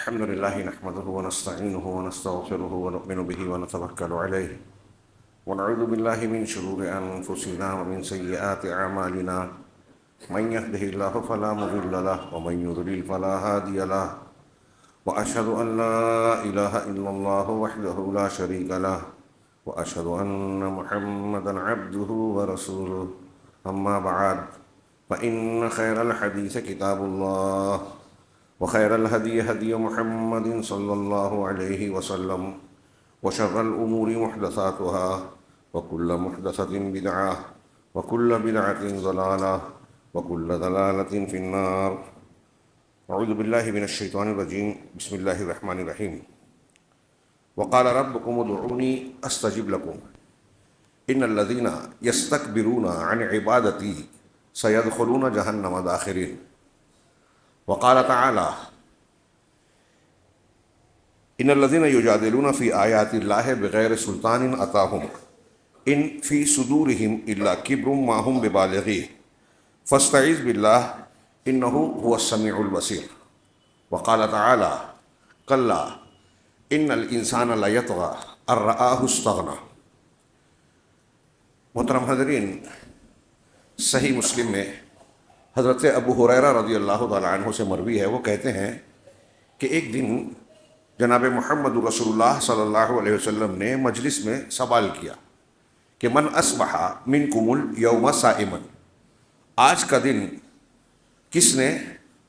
الحمد لله نحمده ونستعينه ونستغفره ونؤمن به ونتوكل عليه ونعوذ بالله من شرور أنفسنا ومن سيئات أعمالنا من يهده الله فلا مضل له ومن يضلل فلا هادي له وأشهد أن لا إله إلا الله وحده لا شريك له وأشهد أن محمدا عبده ورسوله أما بعد فإن خير الحديث كتاب الله وخير الهدي هدي محمد صلى الله عليه وسلم وشر الأمور محدثاتها وكل محدثة بدعة وكل بدعة ضلالة وكل ضلالة في النار. أعوذ بالله من الشيطان الرجيم. بسم الله الرحمن الرحيم. وقال ربكم ادعوني أستجب لكم إن الذين يستكبرون عن عبادتي سيدخلون جهنم داخرين. وقال تعالى إن الذين يجادلون في آيات الله بغير سلطان أتاهم إن في صدورهم إلا كبر ما هم ببالغيه فاستعذ بالله إنه هو السميع البصير. وقال تعالى كلا إن الإنسان ليطغى أن رآه استغنى. محترم حضرین، صحیح مسلم میں حضرت ابو ہریرہ رضی اللہ تعالیٰ عنہ سے مروی ہے، وہ کہتے ہیں کہ ایک دن جناب محمد رسول اللہ صلی اللہ علیہ وسلم نے مجلس میں سوال کیا کہ من اصبح منکم الیوم صائما، آج کا دن کس نے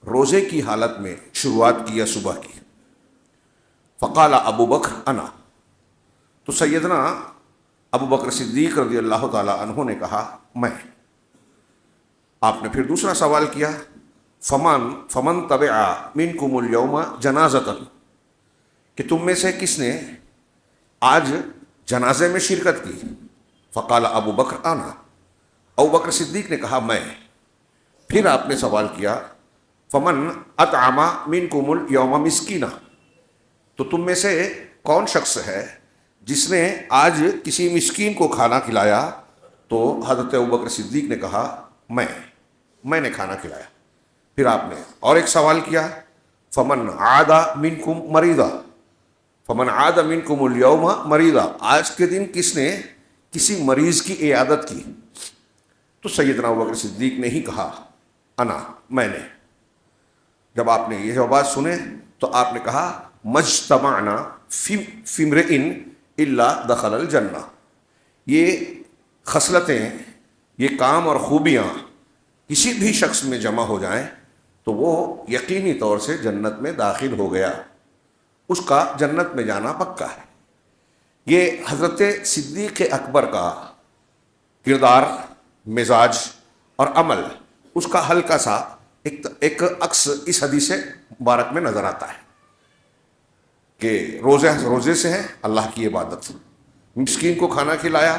روزے کی حالت میں شروعات کی یا صبح کی؟ فقال ابو بکر انا، تو سیدنا ابو بکر صدیق رضی اللہ تعالیٰ عنہ نے کہا میں. آپ نے پھر دوسرا سوال کیا فمن تبع منکم الیوم جنازۃ، کہ تم میں سے کس نے آج جنازے میں شرکت کی؟ فقال ابو بکر انا، ابو بکر صدیق نے کہا میں. پھر آپ نے سوال کیا فمن اطعم منکم الیوم مسکینا، تو تم میں سے کون شخص ہے جس نے آج کسی مسکین کو کھانا کھلایا؟ تو حضرت ابو بکر صدیق نے کہا میں نے کھانا کھلایا. پھر آپ نے اور ایک سوال کیا فمن عاد منکم مریضا، فمن عاد منکم الیوم مریضا، آج کے دن کس نے کسی مریض کی عیادت کی؟ تو سیدنا ابو بکر صدیق نے ہی کہا انا، میں نے. جب آپ نے یہ جوابات سنے تو آپ نے کہا مجتمعنا فی امرئ الا دخل الجنہ، یہ خصلتیں، یہ کام اور خوبیاں کسی بھی شخص میں جمع ہو جائیں تو وہ یقینی طور سے جنت میں داخل ہو گیا، اس کا جنت میں جانا پکا ہے. یہ حضرت صدیق اکبر کا کردار، مزاج اور عمل، اس کا ہلکا سا ایک عکس اس حدیث مبارک میں نظر آتا ہے کہ روزے سے ہے اللہ کی عبادت، مسکین کو کھانا کھلایا،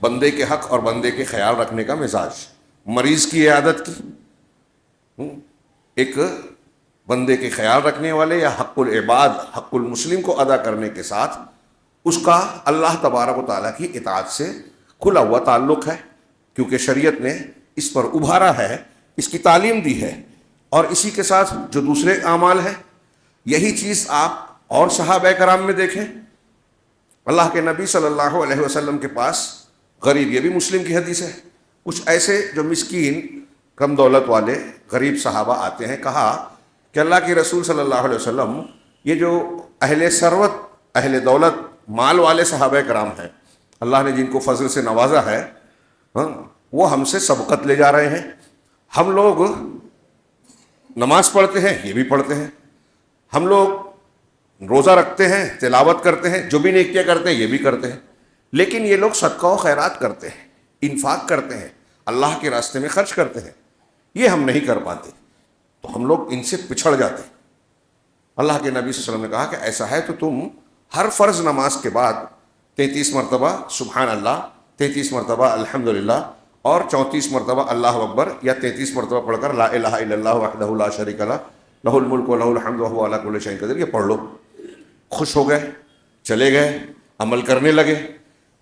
بندے کے حق اور بندے کے خیال رکھنے کا مزاج، مریض کی عیادت کی، ایک بندے کے خیال رکھنے والے یا حق العباد، حق المسلم کو ادا کرنے کے ساتھ اس کا اللہ تبارک و تعالیٰ کی اطاعت سے کھلا ہوا تعلق ہے، کیونکہ شریعت نے اس پر ابھارا ہے، اس کی تعلیم دی ہے. اور اسی کے ساتھ جو دوسرے اعمال ہیں، یہی چیز آپ اور صحابہ کرام میں دیکھیں. اللہ کے نبی صلی اللہ علیہ وسلم کے پاس غریب، یہ بھی مسلم کی حدیث ہے، کچھ ایسے جو مسکین کم دولت والے غریب صحابہ آتے ہیں. کہا کہ اللہ کے رسول صلی اللہ علیہ وسلم، یہ جو اہل ثروت، اہل دولت، مال والے صحابہ کرام ہیں، اللہ نے جن کو فضل سے نوازا ہے، وہ ہم سے سبقت لے جا رہے ہیں. ہم لوگ نماز پڑھتے ہیں، یہ بھی پڑھتے ہیں، ہم لوگ روزہ رکھتے ہیں، تلاوت کرتے ہیں، جو بھی نیکیاں کرتے ہیں یہ بھی کرتے ہیں، لیکن یہ لوگ صدقہ و خیرات کرتے ہیں، انفاق کرتے ہیں، اللہ کے راستے میں خرچ کرتے ہیں، یہ ہم نہیں کر پاتے، تو ہم لوگ ان سے پچھڑ جاتے ہیں. اللہ کے نبی صلی اللہ علیہ وسلم نے کہا کہ ایسا ہے تو تم ہر فرض نماز کے بعد 33 مرتبہ سبحان اللہ، 33 مرتبہ الحمدللہ اور 34 مرتبہ اللہ اکبر، یا 33 مرتبہ پڑھ کر لا الہ الا اللہ وحدہ لا شریک لہ لہ الملک ولہ الحمد وہو علی کل شیء قدیر، یہ پڑھ لو. خوش ہو گئے، چلے گئے، عمل کرنے لگے.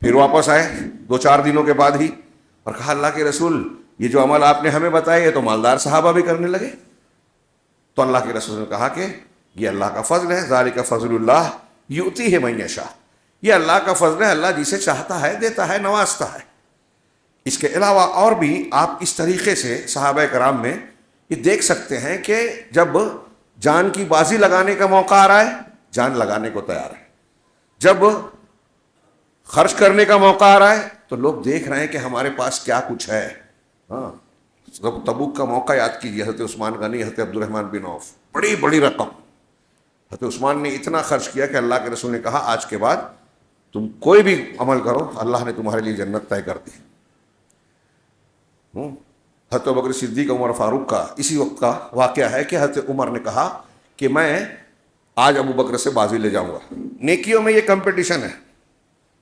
پھر واپس آئے 2-4 دنوں کے بعد ہی اور کہا اللہ کے رسول یہ جو عمل آپ نے ہمیں بتایا یہ تو مالدار صحابہ بھی کرنے لگے. تو اللہ کے رسول نے کہا کہ یہ اللہ کا فضل ہے. ذالک فضل اللہ یؤتیہ من یشاء. یہ اللہ کا فضل ہے, اللہ جسے چاہتا ہے دیتا ہے, نوازتا ہے. اس کے علاوہ اور بھی آپ اس طریقے سے صحابہ کرام میں یہ دیکھ سکتے ہیں کہ جب جان کی بازی لگانے کا موقع آ رہا ہے, جان لگانے کو تیار ہے. جب خرچ کرنے کا موقع آ رہا ہے تو لوگ دیکھ رہے ہیں کہ ہمارے پاس کیا کچھ ہے. ہاں, تبوک کا موقع یاد کیجیے, حضرت عثمان غنی, حضرت عبد الرحمن بن عوف, بڑی بڑی رقم. حضرت عثمان نے اتنا خرچ کیا کہ اللہ کے رسول نے کہا آج کے بعد تم کوئی بھی عمل کرو, اللہ نے تمہارے لیے جنت طے کر دی. حضرت ابوبکر صدیق, عمر فاروق کا اسی وقت کا واقعہ ہے کہ حضرت عمر نے کہا کہ میں آج ابو بکر سے بازی لے جاؤں گا. نیکیوں میں یہ کمپٹیشن ہے,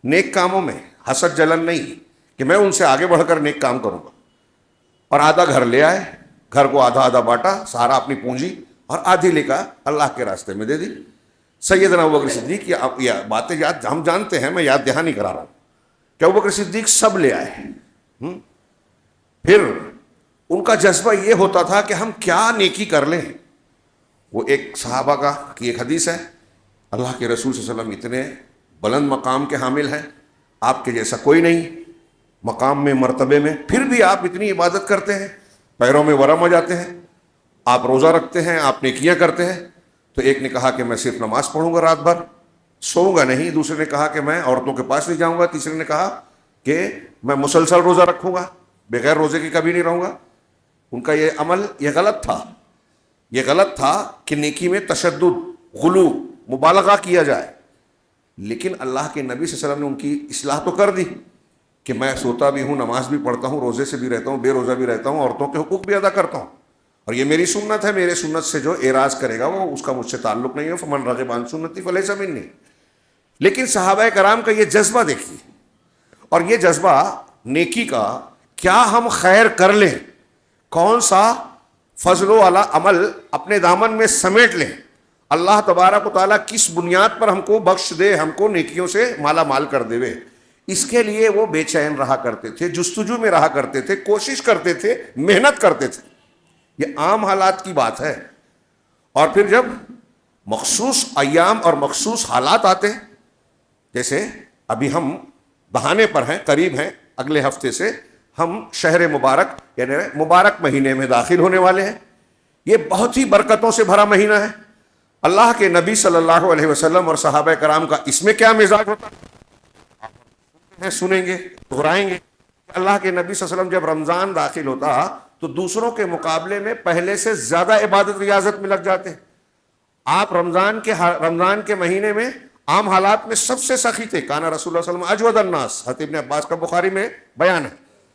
نیک کاموں میں حسد جلن نہیں کہ میں ان سے آگے بڑھ کر نیک کام کروں گا. اور آدھا گھر لے آئے, گھر کو آدھا آدھا بانٹا, سارا اپنی پونجی, اور آدھی لے کر اللہ کے راستے میں دے دی. سیدنا ابوبکر صدیق, یہ باتیں یاد ہم جانتے ہیں, میں یاد دہانی کرا رہا ہوں کہ ابوبکر صدیق سب لے آئے. پھر ان کا جذبہ یہ ہوتا تھا کہ ہم کیا نیکی کر لیں. وہ ایک صحابہ کا کی ایک حدیث ہے, اللہ کے رسول صلی اللہ علیہ وسلم اتنے بلند مقام کے حامل ہیں, آپ کے جیسا کوئی نہیں مقام میں, مرتبے میں, پھر بھی آپ اتنی عبادت کرتے ہیں, پیروں میں ورم ہو جاتے ہیں, آپ روزہ رکھتے ہیں, آپ نیکیاں کرتے ہیں. تو ایک نے کہا کہ میں صرف نماز پڑھوں گا رات بھر, سوؤں گا نہیں. دوسرے نے کہا کہ میں عورتوں کے پاس نہیں جاؤں گا. تیسرے نے کہا کہ میں مسلسل روزہ رکھوں گا, بغیر روزے کے کبھی نہیں رہوں گا. ان کا یہ عمل یہ غلط تھا. یہ غلط تھا کہ نیکی میں تشدد, غلو, مبالغہ کیا جائے. لیکن اللہ کے نبی صلی اللہ علیہ وسلم نے ان کی اصلاح تو کر دی کہ میں سوتا بھی ہوں, نماز بھی پڑھتا ہوں, روزے سے بھی رہتا ہوں, بے روزہ بھی رہتا ہوں, عورتوں کے حقوق بھی ادا کرتا ہوں, اور یہ میری سنت ہے. میرے سنت سے جو اعراض کرے گا وہ اس کا مجھ سے تعلق نہیں ہے. فمن رغب عن سنتی فلیس منی. لیکن صحابہ کرام کا یہ جذبہ دیکھیے, اور یہ جذبہ نیکی کا, کیا ہم خیر کر لیں, کون سا فضل والا عمل اپنے دامن میں سمیٹ لیں, اللہ تبارک و تعالیٰ کس بنیاد پر ہم کو بخش دے, ہم کو نیکیوں سے مالا مال کر دے. اس کے لیے وہ بے چین رہا کرتے تھے, جستجو میں رہا کرتے تھے, کوشش کرتے تھے, محنت کرتے تھے. یہ عام حالات کی بات ہے. اور پھر جب مخصوص ایام اور مخصوص حالات آتے ہیں, جیسے ابھی ہم بہانے پر ہیں, قریب ہیں, اگلے ہفتے سے ہم شہر مبارک یعنی مبارک مہینے میں داخل ہونے والے ہیں. یہ بہت ہی برکتوں سے بھرا مہینہ ہے. اللہ کے نبی صلی اللہ علیہ وسلم اور صحابہ کرام کا اس میں کیا مزاج ہوتا ہے, سنیں گے, دہرائیں گے. اللہ کے نبی صلی اللہ علیہ وسلم جب رمضان داخل ہوتا تو دوسروں کے مقابلے میں پہلے سے زیادہ عبادت ریاضت میں لگ جاتے ہیں. آپ رمضان کے مہینے میں عام حالات میں سب سے سخی تھے. کانا رسول اللہ صلی اللہ علیہ وسلم اجود الناس, حضرت ابن عباس کا بخاری میں بیان ہے,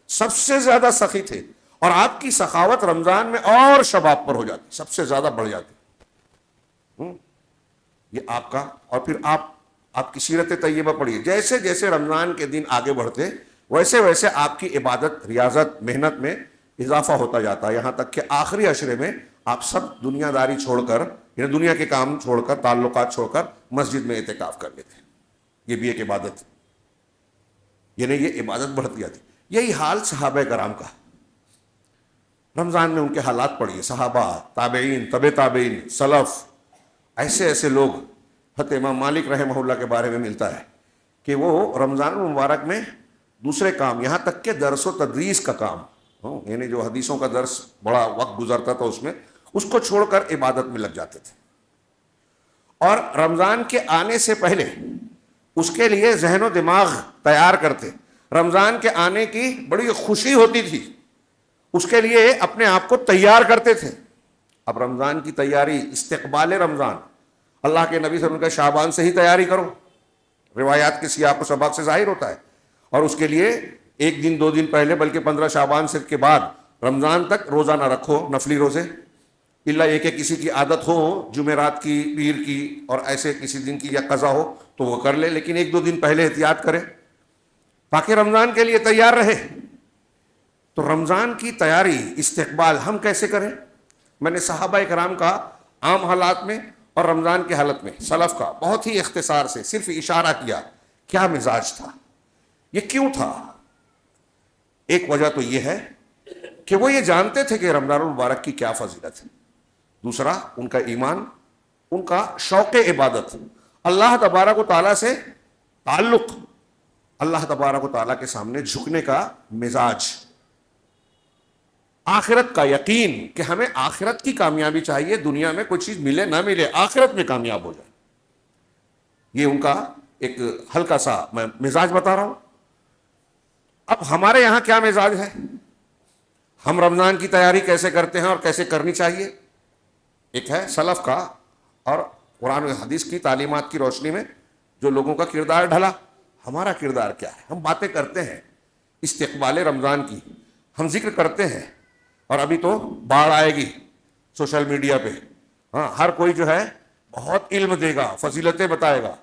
سب سے زیادہ سخی تھے. اور آپ کی سخاوت رمضان میں اور شباب پر ہو جاتی, سب سے زیادہ بڑھ جاتی. یہ آپ کا, اور پھر آپ کی سیرت طیبہ پڑھیے, جیسے جیسے رمضان کے دن آگے بڑھتے ویسے ویسے آپ کی عبادت, ریاضت, محنت میں اضافہ ہوتا جاتا, یہاں تک کہ آخری عشرے میں آپ سب دنیا داری چھوڑ کر, یعنی دنیا کے کام چھوڑ کر, تعلقات چھوڑ کر مسجد میں اعتکاف کر لیتے. یہ بھی ایک عبادت, یعنی یہ عبادت بڑھتی جاتی. یہی حال صحابہ کرام کا. رمضان میں ان کے حالات پڑھیے, صحابہ, تابعین, تبع تابعین, سلف, ایسے ایسے لوگ. حضرت امام مالک رحمہ اللہ کے بارے میں ملتا ہے کہ وہ رمضان المبارک میں دوسرے کام, یہاں تک کہ درس و تدریس کا کام, یعنی جو حدیثوں کا درس بڑا وقت گزرتا تھا اس میں, اس کو چھوڑ کر عبادت میں لگ جاتے تھے. اور رمضان کے آنے سے پہلے اس کے لیے ذہن و دماغ تیار کرتے. رمضان کے آنے کی بڑی خوشی ہوتی تھی, اس کے لیے اپنے آپ کو تیار کرتے تھے. اب رمضان کی تیاری, استقبال رمضان, اللہ کے نبی صلی اللہ علیہ وسلم کا شعبان سے ہی تیاری کرو, روایات کے سیاق و سباق سے ظاہر ہوتا ہے. اور اس کے لیے ایک دن 2 دن پہلے, بلکہ 15 شعبان سے کے بعد رمضان تک روزہ نہ رکھو, نفلی روزے, الا یہ کہ کسی کی عادت ہو جمعرات کی, پیر کی, اور ایسے کسی دن کی یا قضا ہو تو وہ کر لے, لیکن 1-2 دن پہلے احتیاط کرے تاکہ رمضان کے لیے تیار رہے. تو رمضان کی تیاری, استقبال ہم کیسے کریں؟ میں نے صحابہ کرام کا عام حالات میں اور رمضان کے حالت میں سلف کا بہت ہی اختصار سے صرف اشارہ کیا. کیا مزاج تھا, یہ کیوں تھا؟ ایک وجہ تو یہ ہے کہ وہ یہ جانتے تھے کہ رمضان المبارک کی کیا فضیلت ہے. دوسرا ان کا ایمان, ان کا شوق عبادت، اللہ تبارک و تعالیٰ سے تعلق، اللہ تبارک و تعالیٰ کے سامنے جھکنے کا مزاج، آخرت کا یقین کہ ہمیں آخرت کی کامیابی چاہیے، دنیا میں کوئی چیز ملے نہ ملے آخرت میں کامیاب ہو جائے. یہ ان کا ایک ہلکا سا میں مزاج بتا رہا ہوں. اب ہمارے یہاں کیا مزاج ہے، ہم رمضان کی تیاری کیسے کرتے ہیں اور کیسے کرنی چاہیے. ایک ہے سلف کا اور قرآن و حدیث کی تعلیمات کی روشنی میں جو لوگوں کا کردار ڈھلا. ہمارا کردار کیا ہے؟ ہم باتیں کرتے ہیں استقبال رمضان کی، ہم ذکر کرتے ہیں، اور ابھی تو باڑھ آئے گی سوشل میڈیا پہ. ہاں، ہر کوئی جو ہے بہت علم دے گا، فضیلتیں بتائے گا.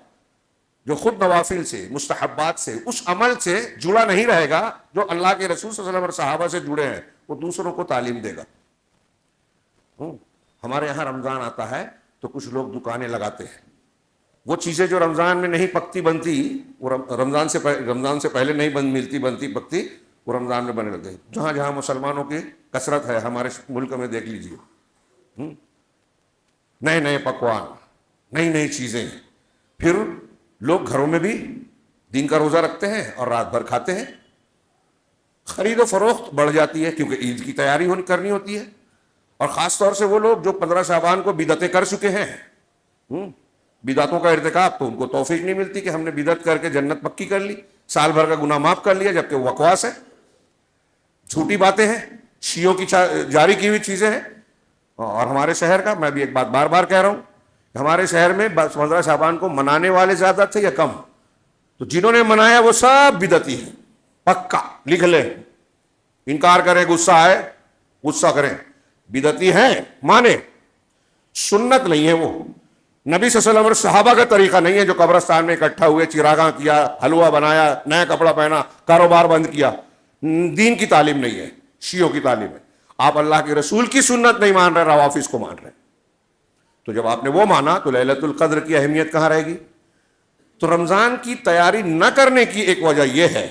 جو خود نوافل سے، مستحبات سے، اس عمل سے جڑا نہیں رہے گا جو اللہ کے رسول صلی اللہ علیہ وسلم اور صحابہ سے جڑے ہیں، وہ دوسروں کو تعلیم دے گا. ہمارے یہاں رمضان آتا ہے تو کچھ لوگ دکانیں لگاتے ہیں، وہ چیزیں جو رمضان میں نہیں پکتی بنتی، وہ رمضان سے پہلے نہیں ملتی بنتی پکتی، وہ رمضان میں بننے لگے. جہاں جہاں مسلمانوں کی کثرت ہے ہمارے ملک میں دیکھ لیجیے، نئے نئے پکوان، نئی نئی چیزیں. پھر لوگ گھروں میں بھی دن کا روزہ رکھتے ہیں اور رات بھر کھاتے ہیں. خرید و فروخت بڑھ جاتی ہے کیونکہ عید کی تیاری کرنی ہوتی ہے. اور خاص طور سے وہ لوگ جو 15 شعبان کو بدعتیں کر چکے ہیں، بدعتوں کا ارتکاب، تو ان کو توفیق نہیں ملتی کہ ہم نے بدعت کر کے جنت پکی کر لی، سال بھر کا گناہ معاف کر لیا، جبکہ وہ بکواس ہے، جھوٹی باتیں ہیں، شیعوں کی جاری کی ہوئی چیزیں ہیں. اور ہمارے شہر کا، میں بھی ایک بات بار بار کہہ رہا ہوں، ہمارے شہر میں 15 شعبان کو منانے والے زیادہ تھے یا کم؟ تو جنہوں نے منایا وہ سب بدعتی ہیں، پکا لکھ لیں. انکار کریں، غصہ آئے غصہ کریں، بدعتی ہیں مانے. سنت نہیں ہے وہ، نبی صلی اللہ علیہ وسلم اور صحابہ کا طریقہ نہیں ہے جو قبرستان میں اکٹھا ہوئے، چراغاں کیا، حلوہ بنایا، نیا کپڑا پہنا، کاروبار بند کیا. دین کی تعلیم نہیں ہے، شیعوں کی تعلیم ہے. آپ اللہ کے رسول کی سنت نہیں مان رہے، روافظ کو مان رہے. تو جب آپ نے وہ مانا تو لیلۃ القدر کی اہمیت کہاں رہے گی؟ تو رمضان کی تیاری نہ کرنے کی ایک وجہ یہ ہے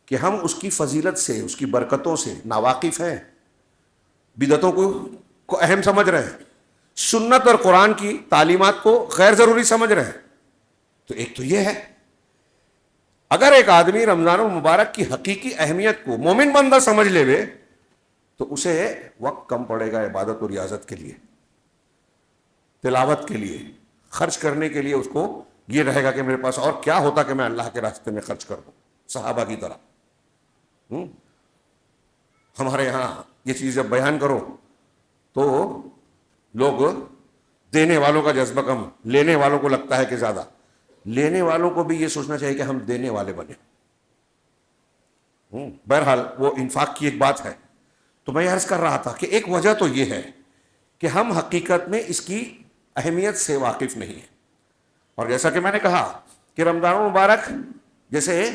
کہ ہم اس کی فضیلت سے، اس کی برکتوں سے ناواقف ہیں، بدعتوں کو اہم سمجھ رہے ہیں، سنت اور قرآن کی تعلیمات کو غیر ضروری سمجھ رہے ہیں. تو ایک تو یہ ہے، اگر ایک آدمی رمضان المبارک کی حقیقی اہمیت کو مومن بندہ سمجھ لے وے تو اسے وقت کم پڑے گا عبادت و ریاضت کے لیے، تلاوت کے لیے، خرچ کرنے کے لیے. اس کو یہ رہے گا کہ میرے پاس اور کیا ہوتا کہ میں اللہ کے راستے میں خرچ کر دوں، صحابہ کی طرح. ہمارے یہاں یہ چیز جب بیان کرو تو لوگ دینے والوں کا جذبہ کم، لینے والوں کو لگتا ہے کہ زیادہ. لینے والوں کو بھی یہ سوچنا چاہیے کہ ہم دینے والے بنے. بہرحال وہ انفاق کی ایک بات ہے. تو میں عرض کر رہا تھا کہ ایک وجہ تو یہ ہے کہ ہم حقیقت میں اس کی اہمیت سے واقف نہیں ہیں. اور جیسا کہ میں نے کہا کہ رمضان المبارک جیسے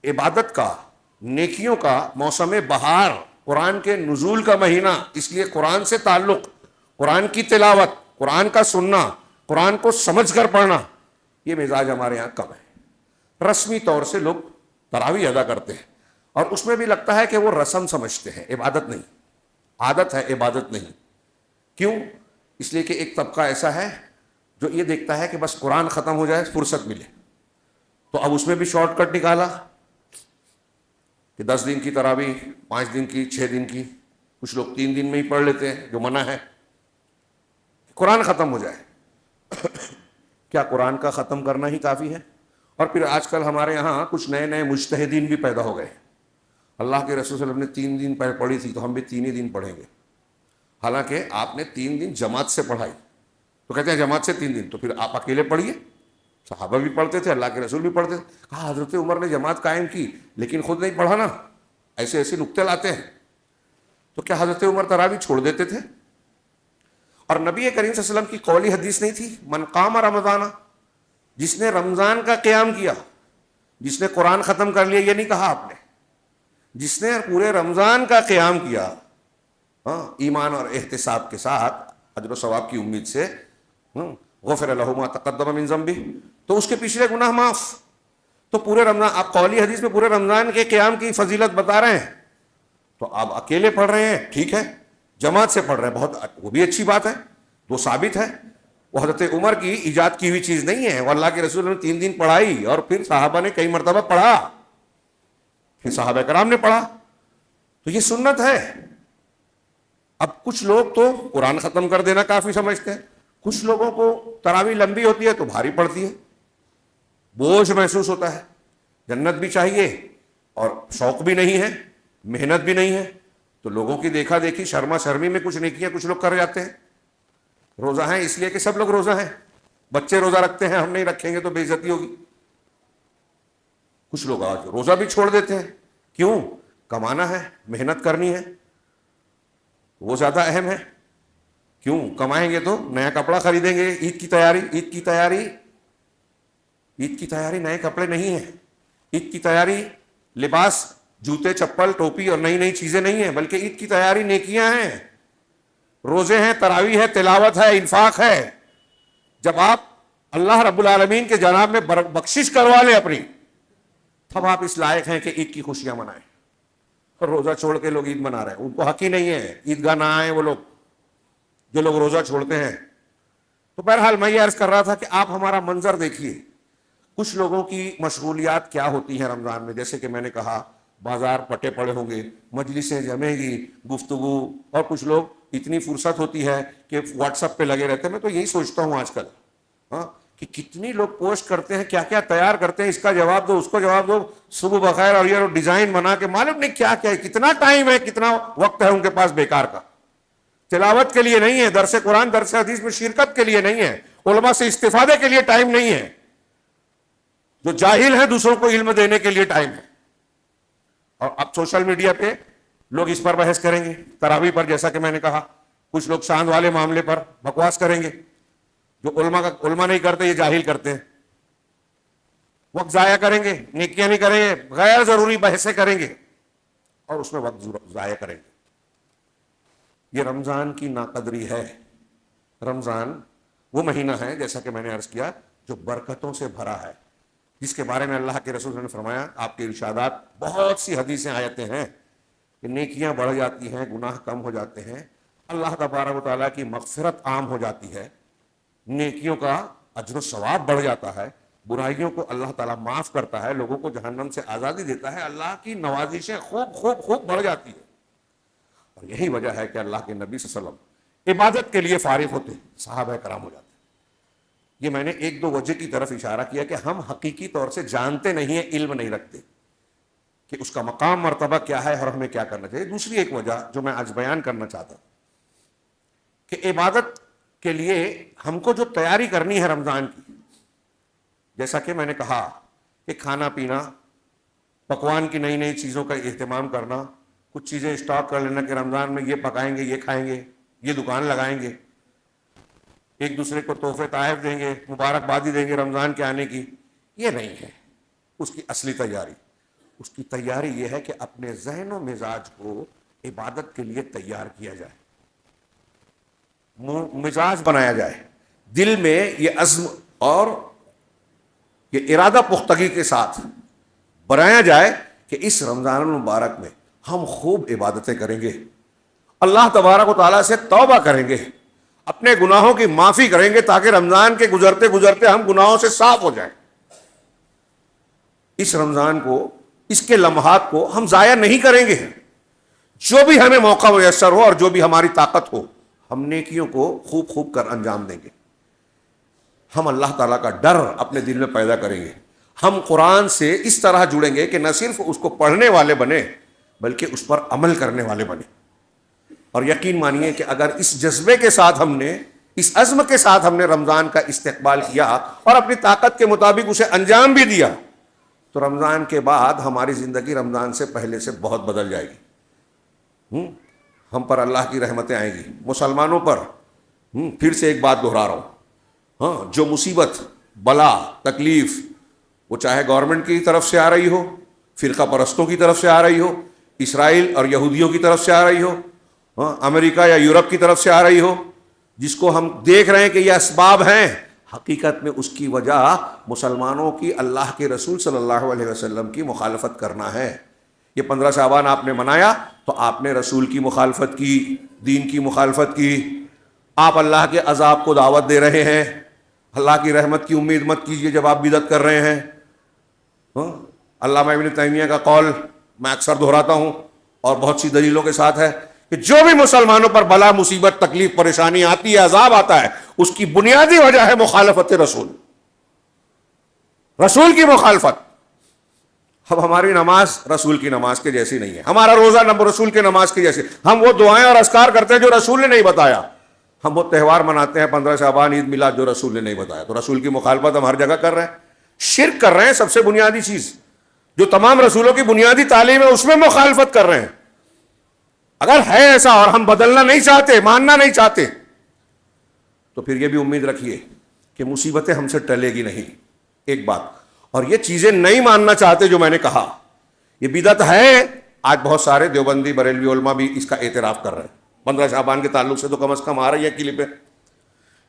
عبادت کا، نیکیوں کا موسم بہار، قرآن کے نزول کا مہینہ، اس لیے قرآن سے تعلق، قرآن کی تلاوت، قرآن کا سننا، قرآن کو سمجھ کر پڑھنا، یہ مزاج ہمارے یہاں کم ہے. رسمی طور سے لوگ تراویح ادا کرتے ہیں اور اس میں بھی لگتا ہے کہ وہ رسم سمجھتے ہیں، عبادت نہیں. عادت ہے، عبادت نہیں. کیوں؟ اس لیے کہ ایک طبقہ ایسا ہے جو یہ دیکھتا ہے کہ بس قرآن ختم ہو جائے، فرصت ملے، تو اب اس میں بھی شارٹ کٹ نکالا کہ 10 دن کی تراویح، 5 دن کی، 6 دن کی. کچھ لوگ 3 دن میں ہی پڑھ لیتے ہیں جو منع ہے، قرآن ختم ہو جائے. کیا قرآن کا ختم کرنا ہی کافی ہے؟ اور پھر آج کل ہمارے یہاں کچھ نئے نئے مجتہدین بھی پیدا ہو گئے. اللہ کے رسول صلی اللہ علیہ وسلم نے 3 دن پہلے پڑھی تھی تو ہم بھی 3 ہی دن پڑھیں گے. حالانکہ آپ نے 3 دن جماعت سے پڑھائی، تو کہتے ہیں جماعت سے 3 دن، تو پھر آپ اکیلے پڑھیے. صحابہ بھی پڑھتے تھے، اللہ کے رسول بھی پڑھتے تھے. کہا حضرت عمر نے جماعت قائم کی لیکن خود نہیں پڑھا نا. ایسے ایسے نکتے لاتے ہیں. تو کیا حضرت عمر تراویح چھوڑ دیتے تھے؟ اور نبی کریم صلی اللہ علیہ وسلم کی قولی حدیث نہیں تھی، من قام رمضان، جس نے رمضان کا قیام کیا، جس نے قرآن ختم کر لیا، یہ نہیں کہا آپ نے، جس نے پورے رمضان کا قیام کیا ایمان اور احتساب کے ساتھ، اجر و ثواب کی امید سے، غفر لہ ما تقدم من ذنبہ، تو اس کے پچھلے گناہ معاف. تو پورے رمضان، آپ قولی حدیث میں پورے رمضان کے قیام کی فضیلت بتا رہے ہیں، تو آپ اکیلے پڑھ رہے ہیں ٹھیک ہے، جماعت سے پڑھ رہے ہیں بہت، وہ بھی اچھی بات ہے. وہ ثابت ہے، وہ حضرت عمر کی ایجاد کی ہوئی چیز نہیں ہے، وہ اللہ کے رسول نے 3 دن پڑھائی اور پھر صحابہ نے کئی مرتبہ پڑھا، پھر صحابہ کرام نے پڑھا، تو یہ سنت ہے۔ اب کچھ لوگ تو قرآن ختم کر دینا کافی سمجھتے ہیں، کچھ لوگوں کو تراویح لمبی ہوتی ہے تو بھاری پڑتی ہے، بوجھ محسوس ہوتا ہے، جنت بھی چاہیے اور شوق بھی نہیں ہے، محنت بھی نہیں ہے، تو لوگوں کی دیکھا دیکھی شرما شرمی میں کچھ نیکیاں کچھ لوگ کر جاتے ہیں۔ روزہ ہیں اس لیے کہ سب لوگ روزہ ہیں، بچے روزہ رکھتے ہیں، ہم نہیں رکھیں گے تو بے عزتی ہوگی، کچھ لوگ آج روزہ بھی چھوڑ دیتے ہیں، کیوں؟ کمانا ہے، محنت کرنی ہے، وہ زیادہ اہم ہے۔ کیوں؟ کمائیں گے تو نیا کپڑا خریدیں گے، عید کی تیاری نئے کپڑے نہیں ہیں، عید کی تیاری لباس، جوتے چپل ٹوپی اور نئی نئی چیزیں نہیں ہیں، بلکہ عید کی تیاری نیکیاں ہیں، روزے ہیں، تراویح ہے، تلاوت ہے، انفاق ہے۔ جب آپ اللہ رب العالمین کے جناب میں بخشش کروا لیں اپنی، تب آپ اس لائق ہیں کہ عید کی خوشیاں منائیں۔ اور روزہ چھوڑ کے لوگ عید منا رہے ہیں، ان کو حق ہی نہیں ہے عیدگاہ نہ آئیں وہ لوگ جو لوگ روزہ چھوڑتے ہیں۔ تو بہرحال میں یہ عرض کر رہا تھا کہ آپ ہمارا منظر دیکھیے، کچھ لوگوں کی مشغولیات کیا ہوتی ہیں رمضان میں، جیسے کہ میں نے کہا بازار پٹے پڑے ہوں گے، مجلسیں جمیں گی، گفتگو، اور کچھ لوگ اتنی فرصت ہوتی ہے کہ واٹس ایپ پہ لگے رہتے ہیں۔ میں تو یہی سوچتا ہوں آج کل کہ کتنی لوگ پوسٹ کرتے ہیں، کیا کیا تیار کرتے ہیں، اس کا جواب دو، اس کو جواب دو، صبح بخیر، اور یہ ڈیزائن بنا کے معلوم نہیں کیا کیا ہے، کتنا ٹائم ہے، کتنا وقت ہے ان کے پاس بیکار کا، تلاوت کے لیے نہیں ہے، درس قرآن درس حدیث میں شرکت کے لیے نہیں ہے، علماء سے استفادے کے لیے ٹائم نہیں ہے، جو جاہل ہیں دوسروں کو علم دینے کے لیے ٹائم ہے۔ اور اب سوشل میڈیا پہ لوگ اس پر بحث کریں گے، تراویح پر، جیسا کہ میں نے کہا، کچھ لوگ چاند والے معاملے پر بکواس کریں گے، جو علماء نہیں کرتے یہ جاہل کرتے ہیں، وقت ضائع کریں گے، نیکیاں نہیں کریں گے، غیر ضروری بحثیں کریں گے اور اس میں وقت ضائع کریں گے۔ یہ رمضان کی ناقدری ہے۔ رمضان وہ مہینہ ہے، جیسا کہ میں نے عرض کیا، جو برکتوں سے بھرا ہے، جس کے بارے میں اللہ کے رسول نے فرمایا، آپ کے ارشادات، بہت سی حدیثیں آیتیں ہیں کہ نیکیاں بڑھ جاتی ہیں، گناہ کم ہو جاتے ہیں، اللہ تبارک و تعالیٰ کی مغفرت عام ہو جاتی ہے، نیکیوں کا اجر و ثواب بڑھ جاتا ہے، برائیوں کو اللہ تعالیٰ معاف کرتا ہے، لوگوں کو جہنم سے آزادی دیتا ہے، اللہ کی نوازشیں خوب خوب خوب بڑھ جاتی ہے۔ اور یہی وجہ ہے کہ اللہ کے نبی صلی اللہ علیہ وسلم عبادت کے لیے فارغ ہوتے، صحابہ کرام ہو جاتے۔ یہ میں نے 1-2 وجہ کی طرف اشارہ کیا کہ ہم حقیقی طور سے جانتے نہیں ہیں، علم نہیں رکھتے کہ اس کا مقام مرتبہ کیا ہے اور ہمیں کیا کرنا چاہیے۔ دوسری ایک وجہ جو میں آج بیان کرنا چاہتا ہوں کہ عبادت کے لیے ہم کو جو تیاری کرنی ہے رمضان کی، جیسا کہ میں نے کہا کہ کھانا پینا، پکوان کی نئی نئی چیزوں کا اہتمام کرنا، کچھ چیزیں اسٹاک کر لینا کہ رمضان میں یہ پکائیں گے، یہ کھائیں گے، یہ دکان لگائیں گے، ایک دوسرے کو تحفے تحائف دیں گے، مبارکبادی دیں گے رمضان کے آنے کی، یہ نہیں ہے اس کی اصلی تیاری۔ اس کی تیاری یہ ہے کہ اپنے ذہن و مزاج کو عبادت کے لیے تیار کیا جائے، مزاج بنایا جائے، دل میں یہ عزم اور یہ ارادہ پختگی کے ساتھ بنایا جائے کہ اس رمضان المبارک میں ہم خوب عبادتیں کریں گے، اللہ تبارک و تعالیٰ سے توبہ کریں گے، اپنے گناہوں کی معافی کریں گے، تاکہ رمضان کے گزرتے گزرتے ہم گناہوں سے صاف ہو جائیں۔ اس رمضان کو، اس کے لمحات کو ہم ضائع نہیں کریں گے، جو بھی ہمیں موقع میسر ہو اور جو بھی ہماری طاقت ہو، ہم نیکیوں کو خوب خوب کر انجام دیں گے۔ ہم اللہ تعالیٰ کا ڈر اپنے دل میں پیدا کریں گے، ہم قرآن سے اس طرح جڑیں گے کہ نہ صرف اس کو پڑھنے والے بنے بلکہ اس پر عمل کرنے والے بنے۔ اور یقین مانیے کہ اگر اس جذبے کے ساتھ ہم نے، اس عزم کے ساتھ ہم نے رمضان کا استقبال کیا اور اپنی طاقت کے مطابق اسے انجام بھی دیا، تو رمضان کے بعد ہماری زندگی رمضان سے پہلے سے بہت بدل جائے گی۔ ہم پر اللہ کی رحمتیں آئیں گی، مسلمانوں پر۔ پھر سے ایک بات دہرا رہا ہوں، جو مصیبت، بلا، تکلیف، وہ چاہے گورنمنٹ کی طرف سے آ رہی ہو، فرقہ پرستوں کی طرف سے آ رہی ہو، اسرائیل اور یہودیوں کی طرف سے آ رہی ہو، امریکہ یا یورپ کی طرف سے آ رہی ہو، جس کو ہم دیکھ رہے ہیں کہ یہ اسباب ہیں، حقیقت میں اس کی وجہ مسلمانوں کی اللہ کے رسول صلی اللہ علیہ وسلم کی مخالفت کرنا ہے۔ یہ 15 شعبان آپ نے منایا تو آپ نے رسول کی مخالفت کی، دین کی مخالفت کی، آپ اللہ کے عذاب کو دعوت دے رہے ہیں، اللہ کی رحمت کی امید مت کیجیے جب آپ بدعت کر رہے ہیں. علامہ ابن تیمیہ کا قول میں اکثر دہراتا ہوں اور بہت سی دلیلوں کے ساتھ ہے کہ جو بھی مسلمانوں پر بلا مصیبت تکلیف پریشانی آتی ہے عذاب آتا ہے اس کی بنیادی وجہ ہے مخالفت رسول، رسول کی مخالفت. اب ہماری نماز رسول کی نماز کے جیسی نہیں ہے، ہمارا روزہ رسول کی نماز کے جیسی، ہم وہ دعائیں اور اذکار کرتے ہیں جو رسول نے نہیں بتایا، ہم وہ تہوار مناتے ہیں 15 شعبان عید میلاد جو رسول نے نہیں بتایا. تو رسول کی مخالفت ہم ہر جگہ کر رہے ہیں. شرک کر رہے ہیں، سب سے بنیادی چیز جو تمام رسولوں کی بنیادی تعلیم ہے اس میں مخالفت کر رہے ہیں. اگر ہے ایسا اور ہم بدلنا نہیں چاہتے، ماننا نہیں چاہتے، تو پھر یہ بھی امید رکھیے کہ مصیبتیں ہم سے ٹلے گی نہیں. ایک بات اور یہ چیزیں نہیں ماننا چاہتے جو میں نے کہا یہ بدعت ہے. آج بہت سارے دیوبندی بریلوی علماء بھی اس کا اعتراف کر رہے ہیں. 15 شعبان کے تعلق سے تو کم از کم آ رہی ہے کلپیں،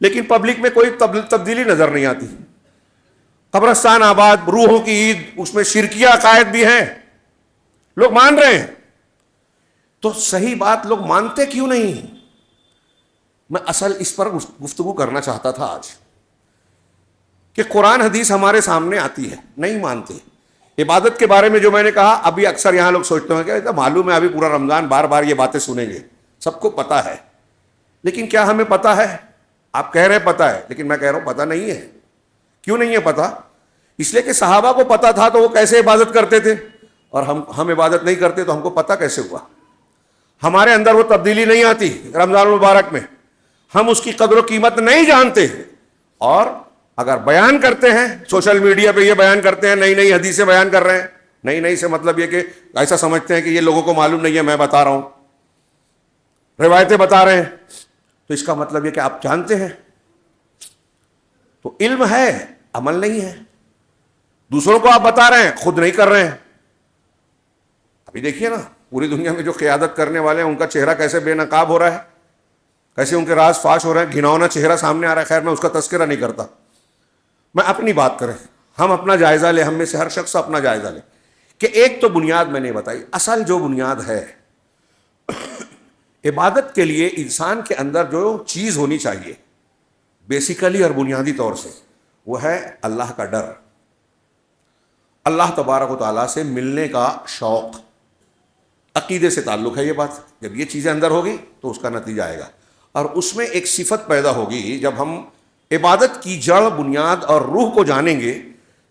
لیکن پبلک میں کوئی تبدیلی نظر نہیں آتی. قبرستان آباد، روحوں کی عید، اس میں شرکیہ عقائد بھی ہیں، لوگ مان رہے ہیں. تو صحیح بات لوگ مانتے کیوں نہیں؟ میں اصل اس پر گفتگو کرنا چاہتا تھا آج کہ قرآن حدیث ہمارے سامنے آتی ہے، نہیں مانتے. عبادت کے بارے میں جو میں نے کہا، ابھی اکثر یہاں لوگ سوچتے ہیں کہ معلوم ہے ابھی پورا رمضان بار بار یہ باتیں سنیں گے، سب کو پتا ہے. لیکن کیا ہمیں پتا ہے؟ آپ کہہ رہے ہیں پتا ہے، لیکن میں کہہ رہا ہوں پتا نہیں ہے. کیوں نہیں ہے پتا؟ اس لیے کہ صحابہ کو پتا تھا تو وہ کیسے عبادت کرتے تھے، اور ہم عبادت نہیں کرتے تو ہم کو پتا کیسے ہوا؟ ہمارے اندر وہ تبدیلی نہیں آتی رمضان المبارک میں، ہم اس کی قدر و قیمت نہیں جانتے. اور اگر بیان کرتے ہیں سوشل میڈیا پہ، یہ بیان کرتے ہیں نئی نئی حدیثیں بیان کر رہے ہیں. نئی نئی سے مطلب یہ کہ ایسا سمجھتے ہیں کہ یہ لوگوں کو معلوم نہیں ہے، میں بتا رہا ہوں، روایتیں بتا رہے ہیں، تو اس کا مطلب یہ کہ آپ جانتے ہیں. تو علم ہے، عمل نہیں ہے. دوسروں کو آپ بتا رہے ہیں، خود نہیں کر رہے ہیں. ابھی دیکھیے نا پوری دنیا میں جو قیادت کرنے والے ہیں ان کا چہرہ کیسے بے نقاب ہو رہا ہے، کیسے ان کے راز فاش ہو رہے ہیں، گھناؤنا چہرہ سامنے آ رہا ہے. خیر میں اس کا تذکرہ نہیں کرتا، میں اپنی بات کریں، ہم اپنا جائزہ لیں، ہم میں سے ہر شخص اپنا جائزہ لے کہ ایک تو بنیاد میں نے بتائی. اصل جو بنیاد ہے عبادت کے لیے انسان کے اندر جو چیز ہونی چاہیے بیسیکلی اور بنیادی طور سے، وہ ہے اللہ کا ڈر، اللہ تبارک و تعالیٰ سے ملنے کا شوق. عقیدے سے تعلق ہے یہ بات. جب یہ چیزیں اندر ہوگی تو اس کا نتیجہ آئے گا، اور اس میں ایک صفت پیدا ہوگی. جب ہم عبادت کی جڑ، بنیاد اور روح کو جانیں گے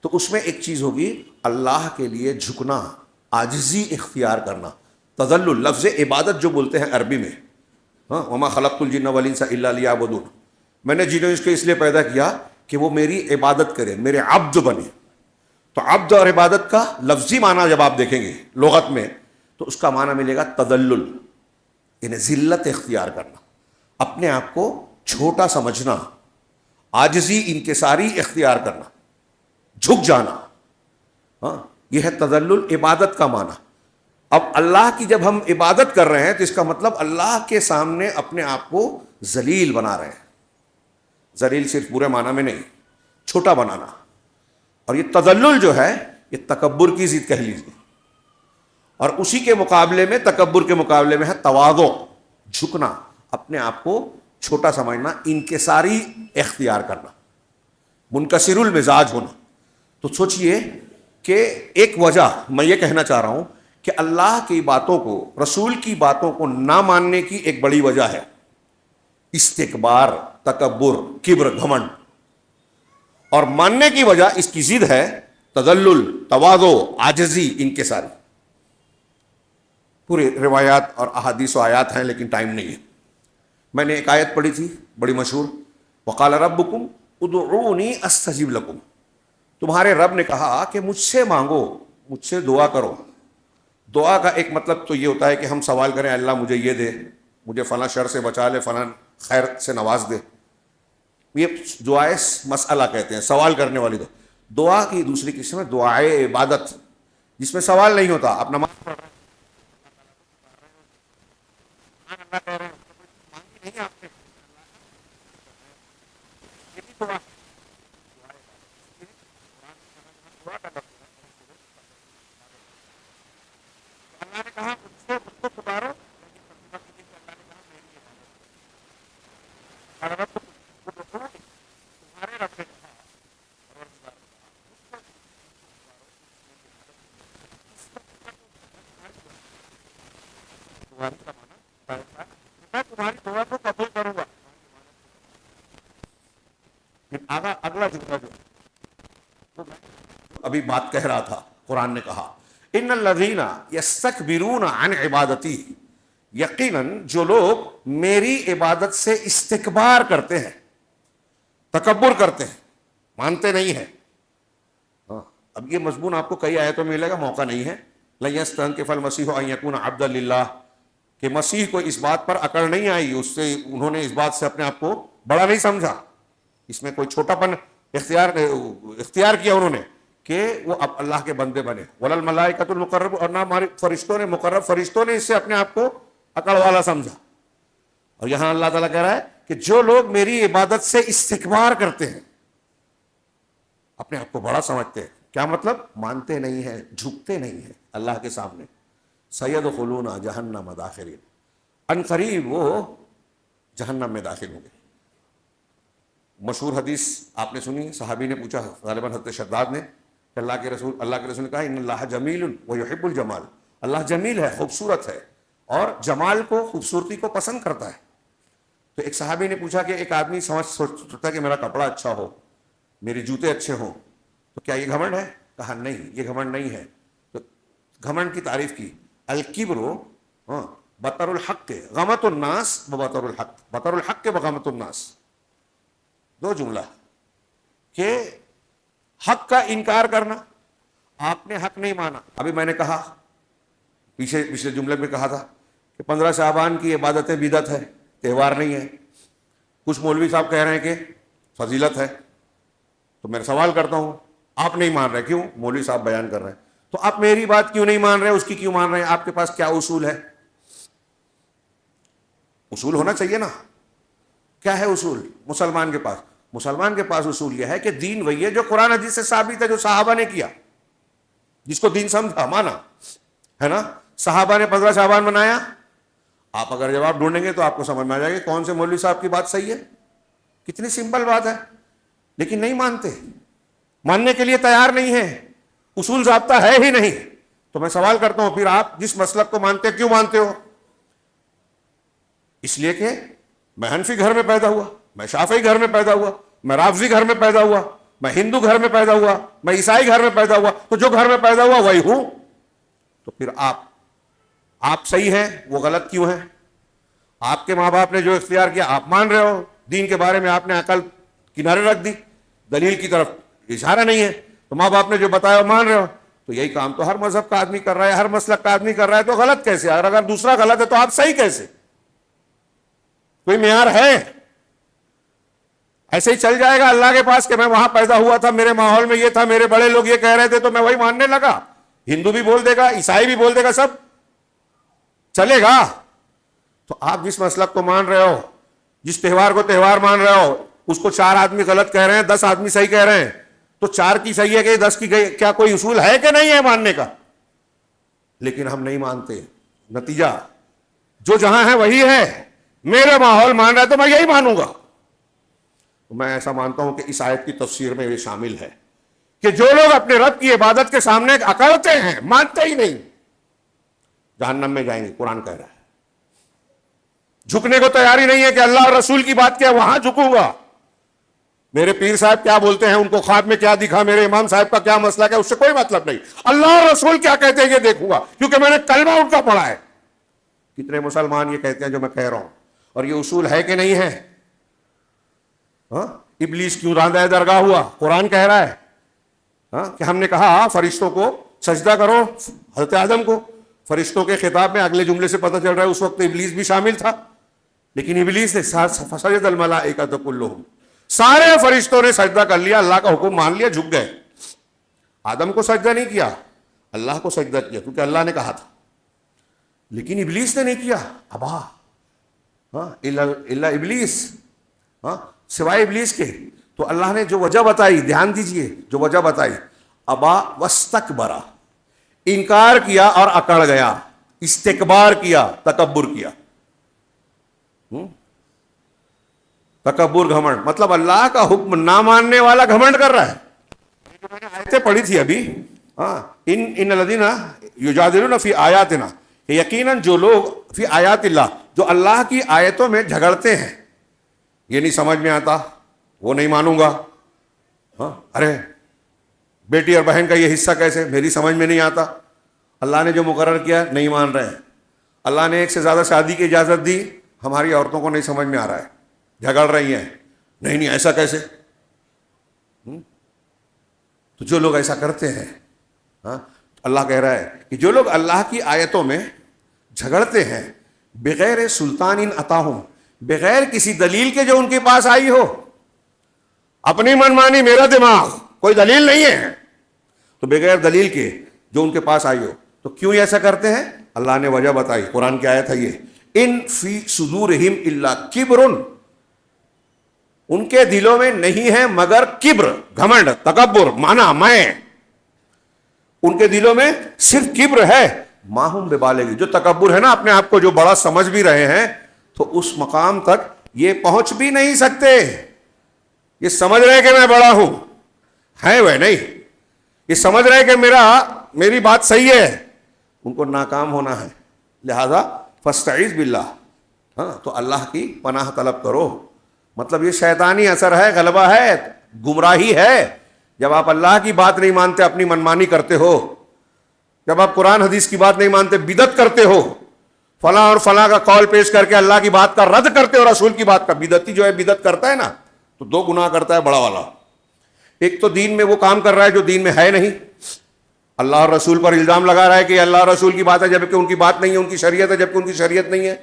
تو اس میں ایک چیز ہوگی، اللہ کے لیے جھکنا، عاجزی اختیار کرنا. تذلل، لفظ عبادت جو بولتے ہیں عربی میں، وما خلقت الجن والانس الا لیعبدون، میں نے جنوں اس کو اس لیے پیدا کیا کہ وہ میری عبادت کرے، میرے عبد بنے. تو عبد اور عبادت کا لفظی معنی جب آپ دیکھیں گے لغت میں تو اس کا معنی ملے گا تذلل، یعنی ذلت اختیار کرنا، اپنے آپ کو چھوٹا سمجھنا، عاجزی انکساری اختیار کرنا، جھک جانا. یہ ہے تذلل، عبادت کا معنی. اب اللہ کی جب ہم عبادت کر رہے ہیں تو اس کا مطلب اللہ کے سامنے اپنے آپ کو ذلیل بنا رہے ہیں. ذلیل صرف برے معنی میں نہیں، چھوٹا بنانا. اور یہ تذلل جو ہے یہ تکبر کی ضد کہہ لیجیے، اور اسی کے مقابلے میں، تکبر کے مقابلے میں ہے تواضع، جھکنا، اپنے آپ کو چھوٹا سمجھنا، انکساری اختیار کرنا، منکسر المزاج ہونا. تو سوچئے کہ ایک وجہ میں یہ کہنا چاہ رہا ہوں کہ اللہ کی باتوں کو، رسول کی باتوں کو نہ ماننے کی ایک بڑی وجہ ہے استکبار، تکبر، کبر، گھمنڈ. اور ماننے کی وجہ اس کی ضد ہے تذلل، تواضع، عاجزی، انکساری. پورے روایات اور احادیث و آیات ہیں لیکن ٹائم نہیں ہے. میں نے ایک آیت پڑھی تھی بڑی مشہور، وقال ربکم ادعونی استجب لکم، تمہارے رب نے کہا کہ مجھ سے مانگو، مجھ سے دعا کرو. دعا کا ایک مطلب تو یہ ہوتا ہے کہ ہم سوال کریں اللہ مجھے یہ دے، مجھے فلاں شر سے بچا لے، فلاں خیر سے نواز دے. یہ دعائے مسئلہ کہتے ہیں، سوال کرنے والی دعا. دعا کی دوسری قسم ہے دعائے عبادت، جس میں سوال نہیں ہوتا. آپ نماز پڑھ رہے میں تمہاری دعا کو قبول کروں گا. اگلا جملہ جو ابھی بات کہہ رہا تھا، قرآن نے کہا ان الذین یستکبرون عن عبادتی، یقیناً جو لوگ میری عبادت سے استکبار کرتے ہیں، تکبر کرتے ہیں، مانتے نہیں ہیں. اب یہ مضمون آپ کو کئی آیتوں میں ملے گا، موقع نہیں ہے. لن یستنکف المسیح ان یکون عبدا للہ، کہ مسیح کو اس بات پر اکڑ نہیں آئی، اس سے انہوں نے اس بات سے اپنے آپ کو بڑا نہیں سمجھا، اس میں کوئی چھوٹا پن اختیار کیا انہوں نے کہ وہ اب اللہ کے بندے بنے. ولا الملائکۃ المقرب، اور نہ ہمارے فرشتوں نے، مقرب فرشتوں نے اس سے اپنے آپ کو اکڑ والا سمجھا. اور یہاں اللہ تعالیٰ کہہ رہا ہے کہ جو لوگ میری عبادت سے استکبار کرتے ہیں، اپنے آپ کو بڑا سمجھتے ہیں، کیا مطلب؟ مانتے نہیں ہیں، جھکتے نہیں ہیں اللہ کے سامنے. سیدخلون جہنم داخرین، ان قریب وہ جہنم میں داخل ہوں گے. مشہور حدیث آپ نے سنی، صحابی نے پوچھا، غالباً حضرت شداد نے، کہ اللہ کے رسول نے کہا ان اللہ جمیل ویحب الجمال، اللہ جمیل ہے، خوبصورت ہے، اور جمال کو، خوبصورتی کو پسند کرتا ہے. تو ایک صحابی نے پوچھا کہ ایک آدمی سوچتا ہے کہ میرا کپڑا اچھا ہو، میرے جوتے اچھے ہوں، تو کیا یہ گھمنڈ ہے؟ کہا نہیں، یہ گھمنڈ نہیں ہے. تو گھمنڈ کی تعریف کی، الکبر بطر الحق غمط الناس بطر الحق، بطر الحق بغمط الناس. دو جملہ کہ حق کا انکار کرنا، آپ نے حق نہیں مانا. ابھی میں نے کہا، پچھلے جملے میں کہا تھا کہ 15 شعبان کی عبادتیں بدعت ہے، تہوار نہیں ہے. کچھ مولوی صاحب کہہ رہے ہیں کہ فضیلت ہے. تو میں سوال کرتا ہوں، آپ نہیں مان رہے، کیوں؟ مولوی صاحب بیان کر رہے ہیں، تو آپ میری بات کیوں نہیں مان رہے، اس کی کیوں مان رہے ہیں؟ آپ کے پاس کیا اصول ہے؟ اصول ہونا چاہیے نا. کیا ہے اصول مسلمان کے پاس؟ مسلمان کے پاس اصول یہ ہے کہ دین وہی ہے جو قرآن حدیث سے ثابت ہے، جو صحابہ نے کیا، جس کو دین سمجھا، مانا ہے نا. صحابہ نے 15 شعبان منایا. آپ اگر جواب ڈھونڈیں گے تو آپ کو سمجھ میں آ جائے گا کون سے مولوی صاحب کی بات صحیح ہے. کتنی سمپل بات ہے، لیکن نہیں مانتے، ماننے کے لیے تیار نہیں ہے، اصول ضابطہ ہے ہی نہیں. تو میں سوال کرتا ہوں، پھر آپ جس مسلک کو مانتے کیوں مانتے ہو؟ اس لیے کہ میں حنفی گھر میں پیدا ہوا، میں شافعی گھر میں پیدا ہوا، میں رافضی گھر میں پیدا ہوا، میں ہندو گھر میں پیدا ہوا، میں عیسائی گھر میں پیدا ہوا. تو جو گھر میں پیدا ہوا وہی ہوں. تو پھر آپ صحیح ہیں، وہ غلط کیوں ہیں؟ آپ کے ماں باپ نے جو اختیار کیا آپ مان رہے ہو، دین کے بارے میں آپ نے عقل کنارے رکھ دی، دلیل کی طرف اشارہ نہیں ہے، تو ماں باپ نے جو بتایا مان رہے ہو. تو یہی کام تو ہر مذہب کا آدمی کر رہا ہے، ہر مسلک کا آدمی کر رہا ہے. تو غلط کیسے؟ اگر دوسرا غلط ہے تو آپ صحیح کیسے؟ کوئی معیار ہے؟ ایسے ہی چل جائے گا اللہ کے پاس کہ میں وہاں پیدا ہوا تھا، میرے ماحول میں یہ تھا، میرے بڑے لوگ یہ کہہ رہے تھے تو میں وہی ماننے لگا. ہندو بھی بول دے گا، عیسائی بھی بول دے گا، سب چلے گا. تو آپ جس مسلک کو مان رہے ہو، جس تہوار کو تہوار مان رہے ہو، اس کو 4 آدمی غلط کہہ رہے ہیں، 10 آدمی صحیح کہہ رہے ہیں. تو 4 کی صحیح ہے کہ 10 کی گئی؟ کیا کوئی اصول ہے کہ نہیں ہے ماننے کا؟ لیکن ہم نہیں مانتے. نتیجہ جو جہاں ہے وہی ہے. میرا ماحول مان رہا ہے تو میں یہی مانوں گا. میں ایسا مانتا ہوں کہ اس آیت کی تفسیر میں یہ شامل ہے کہ جو لوگ اپنے رب کی عبادت کے سامنے اکڑتے ہیں، مانتے ہی نہیں، جہنم میں جائیں گے. قرآن کہہ رہا ہے. جھکنے کو تیاری نہیں ہے کہ اللہ اور رسول کی بات کیا وہاں جھکوں گا. میرے پیر صاحب کیا بولتے ہیں، ان کو خواب میں کیا دکھا، میرے امام صاحب کا کیا مسئلہ ہے، اس سے کوئی مطلب نہیں. اللہ اور رسول کیا کہتے ہیں یہ دیکھوں گا، کیونکہ میں نے کلمہ ان کا پڑھا ہے. کتنے مسلمان یہ کہتے ہیں جو میں کہہ رہا ہوں، اور یہ اصول ہے کہ نہیں ہے؟ ابلیس کیوں راندہ درگاہ ہوا؟ قرآن کہہ رہا ہے کہ ہم نے کہا فرشتوں کو سجدہ کرو، حضرت آدم کو. فرشتوں کے خطاب میں اگلے جملے سے پتہ چل رہا ہے اس وقت ابلیس بھی شامل تھا. لیکن ابلیس نے فسجد الملائکۃ کلھم، سارے فرشتوں نے سجدہ کر لیا، اللہ کا حکم مان لیا، جھک گئے. آدم کو سجدہ نہیں کیا، اللہ کو سجدہ کیا، کیونکہ اللہ نے کہا تھا. لیکن ابلیس نے نہیں کیا. ابا الا ابلیس، سوائے ابلیس کے. تو اللہ نے جو وجہ بتائی، دھیان دیجئے، جو وجہ بتائی، ابا واستکبر، انکار کیا اور اکڑ گیا، استکبار کیا، تکبر کیا. تکبر، گھمنڈ، مطلب اللہ کا حکم نہ ماننے والا گھمنڈ کر رہا ہے. میں نے آیتیں پڑھی تھی ابھی، ان الذین یجادلون فی آیاتنا، کہ یقیناً جو لوگ فی آیات اللہ، جو اللہ کی آیتوں میں جھگڑتے ہیں، یہ نہیں سمجھ میں آتا وہ نہیں مانوں گا، ہاں ارے بیٹی اور بہن کا یہ حصہ کیسے، میری سمجھ میں نہیں آتا، اللہ نے جو مقرر کیا نہیں مان رہے ہیں، اللہ نے ایک سے زیادہ شادی کی اجازت دی، ہماری عورتوں کو نہیں سمجھ میں آ رہا ہے، جھگڑ رہی ہیں، نہیں ایسا کیسے۔ تو جو لوگ ایسا کرتے ہیں، ہاں اللہ کہہ رہا ہے کہ جو لوگ اللہ کی آیتوں میں جھگڑتے ہیں بغیر سلطان اتاہم، بغیر کسی دلیل کے جو ان کے پاس آئی ہو، اپنی منمانی میرا دماغ، کوئی دلیل نہیں ہے، تو بغیر دلیل کے جو ان کے پاس آئی ہو، تو کیوں ایسا کرتے ہیں؟ اللہ نے وجہ بتائی، قرآن کی آیت ہے یہ، ان فی صدورہم الا کبر، ان کے دلوں میں نہیں ہے مگر کبر، گھمنڈ، تکبر، مانا میں، ان کے دلوں میں صرف کبر ہے، ماہم ببالغ، جو تکبر ہے نا، اپنے آپ کو جو بڑا سمجھ بھی رہے ہیں، تو اس مقام تک یہ پہنچ بھی نہیں سکتے، یہ سمجھ رہے کہ میں بڑا ہوں، ہے وہ نہیں، یہ سمجھ رہے کہ میری بات صحیح ہے، ان کو ناکام ہونا ہے، لہذا فاستعیذ باللہ، ہاں تو اللہ کی پناہ طلب کرو، مطلب یہ شیطانی اثر ہے، غلبہ ہے، گمراہی ہے، جب آپ اللہ کی بات نہیں مانتے اپنی منمانی کرتے ہو، جب آپ قرآن حدیث کی بات نہیں مانتے بدعت کرتے ہو، فلاں اور فلاں کا قول پیش کر کے اللہ کی بات کا رد کرتے ہو، رسول کی بات کا، بدعتی جو ہے بدعت کرتا ہے نا تو دو گناہ کرتا ہے بڑا والا، ایک تو دین میں وہ کام کر رہا ہے جو دین میں ہے نہیں، اللہ اور رسول پر الزام لگا رہا ہے کہ اللہ اور رسول کی بات ہے جبکہ ان کی بات نہیں ہے، ان کی شریعت ہے جبکہ ان کی شریعت نہیں ہے،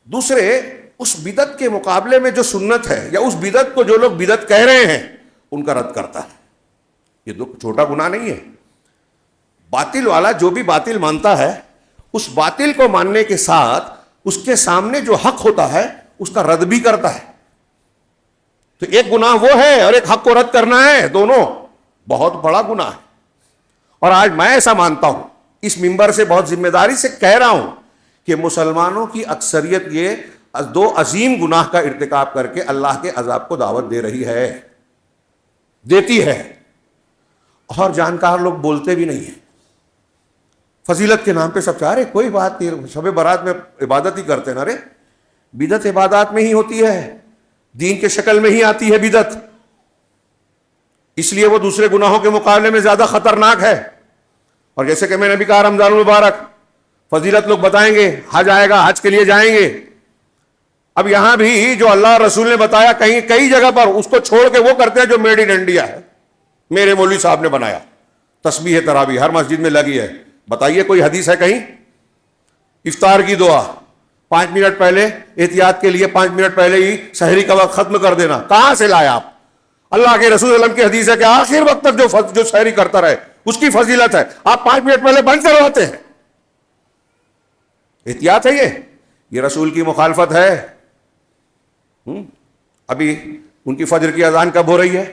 دوسرے اس بدعت کے مقابلے میں جو سنت ہے یا اس بدعت کو جو لوگ بدعت کہہ رہے ہیں ان کا رد کرتا ہے، یہ دو چھوٹا گناہ نہیں ہے، باطل والا جو بھی باطل مانتا ہے اس باطل کو ماننے کے ساتھ اس کے سامنے جو حق ہوتا ہے اس کا رد بھی کرتا ہے، تو ایک گناہ وہ ہے اور ایک حق کو رد کرنا ہے، دونوں بہت بڑا گناہ ہے، اور آج میں ایسا مانتا ہوں، اس منبر سے بہت ذمہ داری سے کہہ رہا ہوں کہ مسلمانوں کی اکثریت یہ دو عظیم گناہ کا ارتکاب کر کے اللہ کے عذاب کو دعوت دے رہی ہے، دیتی ہے، اور جانکار لوگ بولتے بھی نہیں ہیں، فضیلت کے نام پہ سب چاہ رہے کوئی بات نہیں، شب برات میں عبادت ہی کرتے نا، رے بدعت عبادات میں ہی ہوتی ہے، دین کے شکل میں ہی آتی ہے بدعت، اس لیے وہ دوسرے گناہوں کے مقابلے میں زیادہ خطرناک ہے، اور جیسے کہ میں نے بھی کہا رمضان المبارک فضیلت لوگ بتائیں گے، حج آئے گا حج کے لیے جائیں گے، اب یہاں بھی جو اللہ رسول نے بتایا کہیں کئی جگہ پر اس کو چھوڑ کے وہ کرتے ہیں جو میڈ ان انڈیا ہے، میرے مولوی صاحب نے بنایا، تسبیح تراویح ہر مسجد میں لگی ہے، بتائیے کوئی حدیث ہے کہیں؟ افطار کی دعا 5 منٹ پہلے، احتیاط کے لیے 5 منٹ پہلے ہی سحری کا وقت ختم کر دینا، کہاں سے لائے آپ؟ اللہ کے رسول صلی اللہ علیہ وسلم کی حدیث ہے کہ آخر وقت تک جو سحری کرتا رہے اس کی فضیلت ہے، آپ 5 منٹ پہلے بند کرواتے ہیں، احتیاط ہے یہ رسول کی مخالفت ہے۔ ابھی ان کی فجر کی اذان کب ہو رہی ہے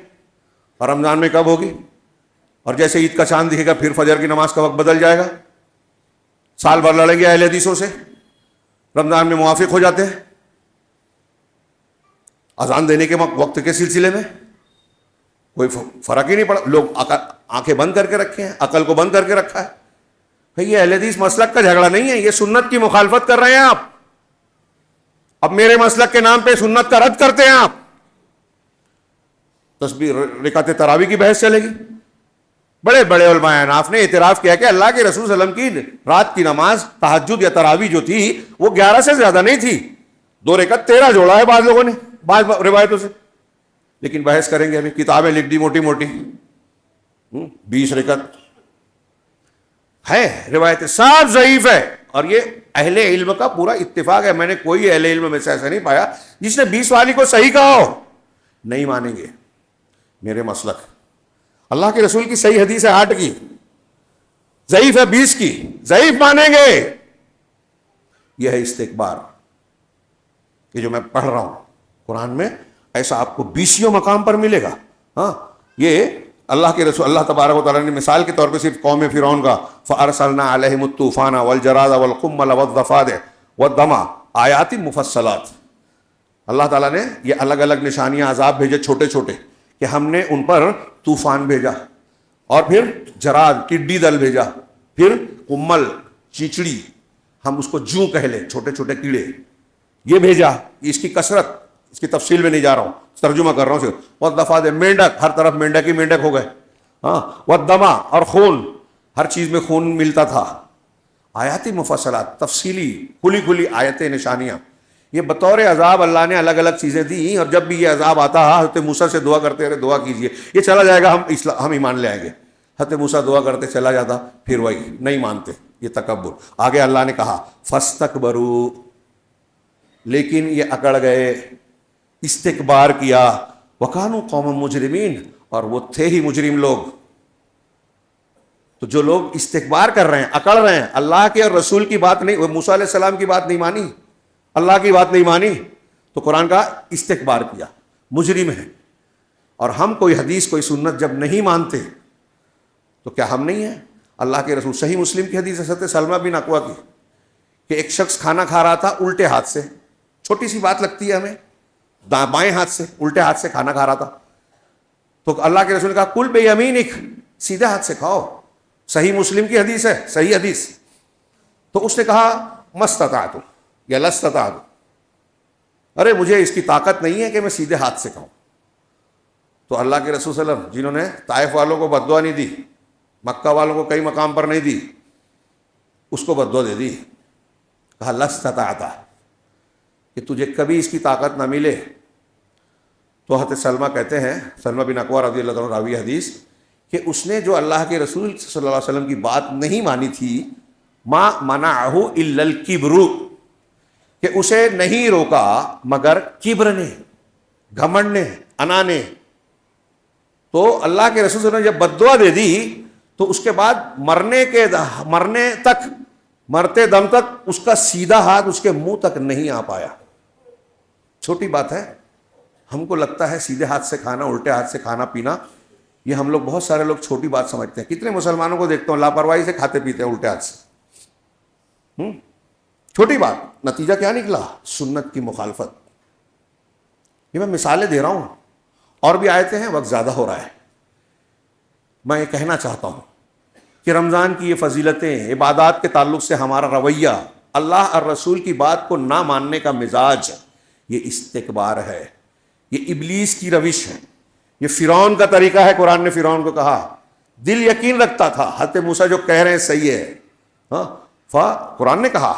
اور رمضان میں کب ہوگی؟ اور جیسے عید کا چاند دکھے گا پھر فجر کی نماز کا وقت بدل جائے گا، سال بھر لڑیں گے اہل حدیثوں سے، رمضان میں موافق ہو جاتے ہیں، اذان دینے کے وقت کے سلسلے میں کوئی فرق ہی نہیں پڑا، لوگ آنکھیں بند کر کے رکھے ہیں، عقل کو بند کر کے رکھا ہے۔ بھئی یہ اہل حدیث مسلک کا جھگڑا نہیں ہے، یہ سنت کی مخالفت کر رہے ہیں آپ، اب میرے مسلک کے نام پہ سنت کا رد کرتے ہیں آپ، تسبیح رکعت تراویح کی بحث چلے گی۔ بڑے بڑے علماء اناف نے اعتراف کیا کہ اللہ کے رسول صلی اللہ علیہ وسلم کی رات کی نماز تہجد یا تراویح جو تھی وہ 11 سے زیادہ نہیں تھی، 2 رکعت 13 جوڑا ہے بعض لوگوں نے بعض روایتوں سے، لیکن بحث کریں گے، ابھی کتابیں لکھ دی موٹی موٹی، 20 رکعت ہے، روایت صاف ضعیف ہے، اور یہ اہل علم کا پورا اتفاق ہے، میں نے کوئی اہل علم میں سے ایسا نہیں پایا جس نے 20 والی کو صحیح کہا ہو، نہیں مانیں گے میرے مسلک۔ اللہ کے رسول کی صحیح حدیث ہے 8 کی، ضعیف ہے 20 کی، ضعیف مانیں گے۔ یہ ہے استکبار، یہ جو میں پڑھ رہا ہوں قرآن میں ایسا آپ کو 20 مقام پر ملے گا۔ ہاں یہ اللہ کے رسول اللہ تبارک و تعالیٰ نے مثال کے طور پہ صرف قوم فرعون کا فَأَرْسَلْنَا عَلَيْهِمُ الطُّوفَانَ وَالْجَرَادَ وَالْقُمَّلَ وَالضَّفَادِعَ وَالدَّمَ آیات مفصلات، اللہ تعالیٰ نے یہ الگ الگ نشانیاں عذاب بھیجے چھوٹے چھوٹے کہ ہم نے ان پر طوفان بھیجا، اور پھر جراد ٹڈی دل بھیجا، پھر کمل چیچڑی، ہم اس کو جوں کہہ لیں، چھوٹے چھوٹے کیڑے، یہ بھیجا، اس کی کثرت، اس کی تفصیل میں نہیں جا رہا ہوں، ترجمہ کر رہا ہوں صرف. والضفادع مینڈک، ہر طرف مینڈک ہی مینڈک ہو گئے. ہاں، والدما، اور خون، ہر چیز میں خون ملتا تھا. آیات مفصلات، تفصیلی کھلی کھلی آیتیں، نشانیاں. یہ بطور عذاب اللہ نے الگ الگ چیزیں دی، اور جب بھی یہ عذاب آتا ہے حضرت موسیٰ سے دعا کرتے رہے، دعا کیجئے یہ چلا جائے گا، ہم ایمان لے آئیں گے. حضرت موسیٰ دعا کرتے چلا جاتا، پھر وہی نہیں مانتے، یہ تکبر. آگے اللہ نے کہا فاستکبروا، لیکن یہ اکڑ گئے، استکبار کیا. وکانوا قوما مجرمین، اور وہ تھے ہی مجرم لوگ. تو جو لوگ استکبار کر رہے ہیں، اکڑ رہے ہیں، اللہ کے اور رسول کی بات نہیں، وہ موسیٰ علیہ السلام کی بات نہیں مانی، اللہ کی بات نہیں مانی، تو قرآن کا استکبار کیا، مجرم ہے. اور ہم کوئی حدیث کوئی سنت جب نہیں مانتے تو کیا ہم نہیں ہیں؟ اللہ کے رسول، صحیح مسلم کی حدیث حضرت سلمہ بن اکوع کی، کہ ایک شخص کھانا کھا رہا تھا الٹے ہاتھ سے. چھوٹی سی بات لگتی ہے ہمیں، بائیں ہاتھ سے، الٹے ہاتھ سے کھانا کھا رہا تھا. تو اللہ کے رسول نے کہا کل بیمینک، سیدھے ہاتھ سے کھاؤ. صحیح مسلم کی حدیث ہے، صحیح حدیث. تو اس نے کہا مستطعت یا لستطعت، ارے مجھے اس کی طاقت نہیں ہے کہ میں سیدھے ہاتھ سے کھاؤں. تو اللہ کے رسول صلی اللہ علیہ وسلم، جنہوں نے طائف والوں کو بد دعا نہیں دی، مکہ والوں کو کئی مقام پر نہیں دی، اس کو بد دعا دے دی. کہا لستطعت، کہ تجھے کبھی اس کی طاقت نہ ملے. تو حضرت سلمہ کہتے ہیں، سلمہ بن اکوع رضی اللہ عنہ راوی حدیث، کہ اس نے جو اللہ کے رسول صلی اللہ علیہ وسلم کی بات نہیں مانی تھی، ما منعہ الا الکبر، کہ اسے نہیں روکا مگر کبر نے، گھمنڈ نے، انا نے. تو اللہ کے رسول صلی اللہ علیہ وسلم نے جب بد دعا دے دی تو اس کے بعد مرتے دم تک اس کا سیدھا ہاتھ اس کے منہ تک نہیں آ پایا. چھوٹی بات ہے، ہم کو لگتا ہے سیدھے ہاتھ سے کھانا، الٹے ہاتھ سے کھانا پینا، یہ ہم لوگ بہت سارے لوگ چھوٹی بات سمجھتے ہیں. کتنے مسلمانوں کو دیکھتا ہوں لاپرواہی سے کھاتے پیتے ہیں الٹے ہاتھ سے. چھوٹی بات، نتیجہ کیا نکلا؟ سنت کی مخالفت. یہ میں مثالیں دے رہا ہوں، اور بھی آیتیں ہیں، وقت زیادہ ہو رہا ہے. میں یہ کہنا چاہتا ہوں کہ رمضان کی یہ فضیلتیں، عبادات کے تعلق سے ہمارا رویہ، اللہ اور رسول کی بات کو نہ ماننے کا مزاج، یہ استکبار ہے، یہ ابلیس کی روش ہے، یہ فرعون کا طریقہ ہے. قرآن نے فرعون کو کہا، دل یقین رکھتا تھا حضرت موسیٰ جو کہہ رہے ہیں صحیح ہے. قرآن نے کہا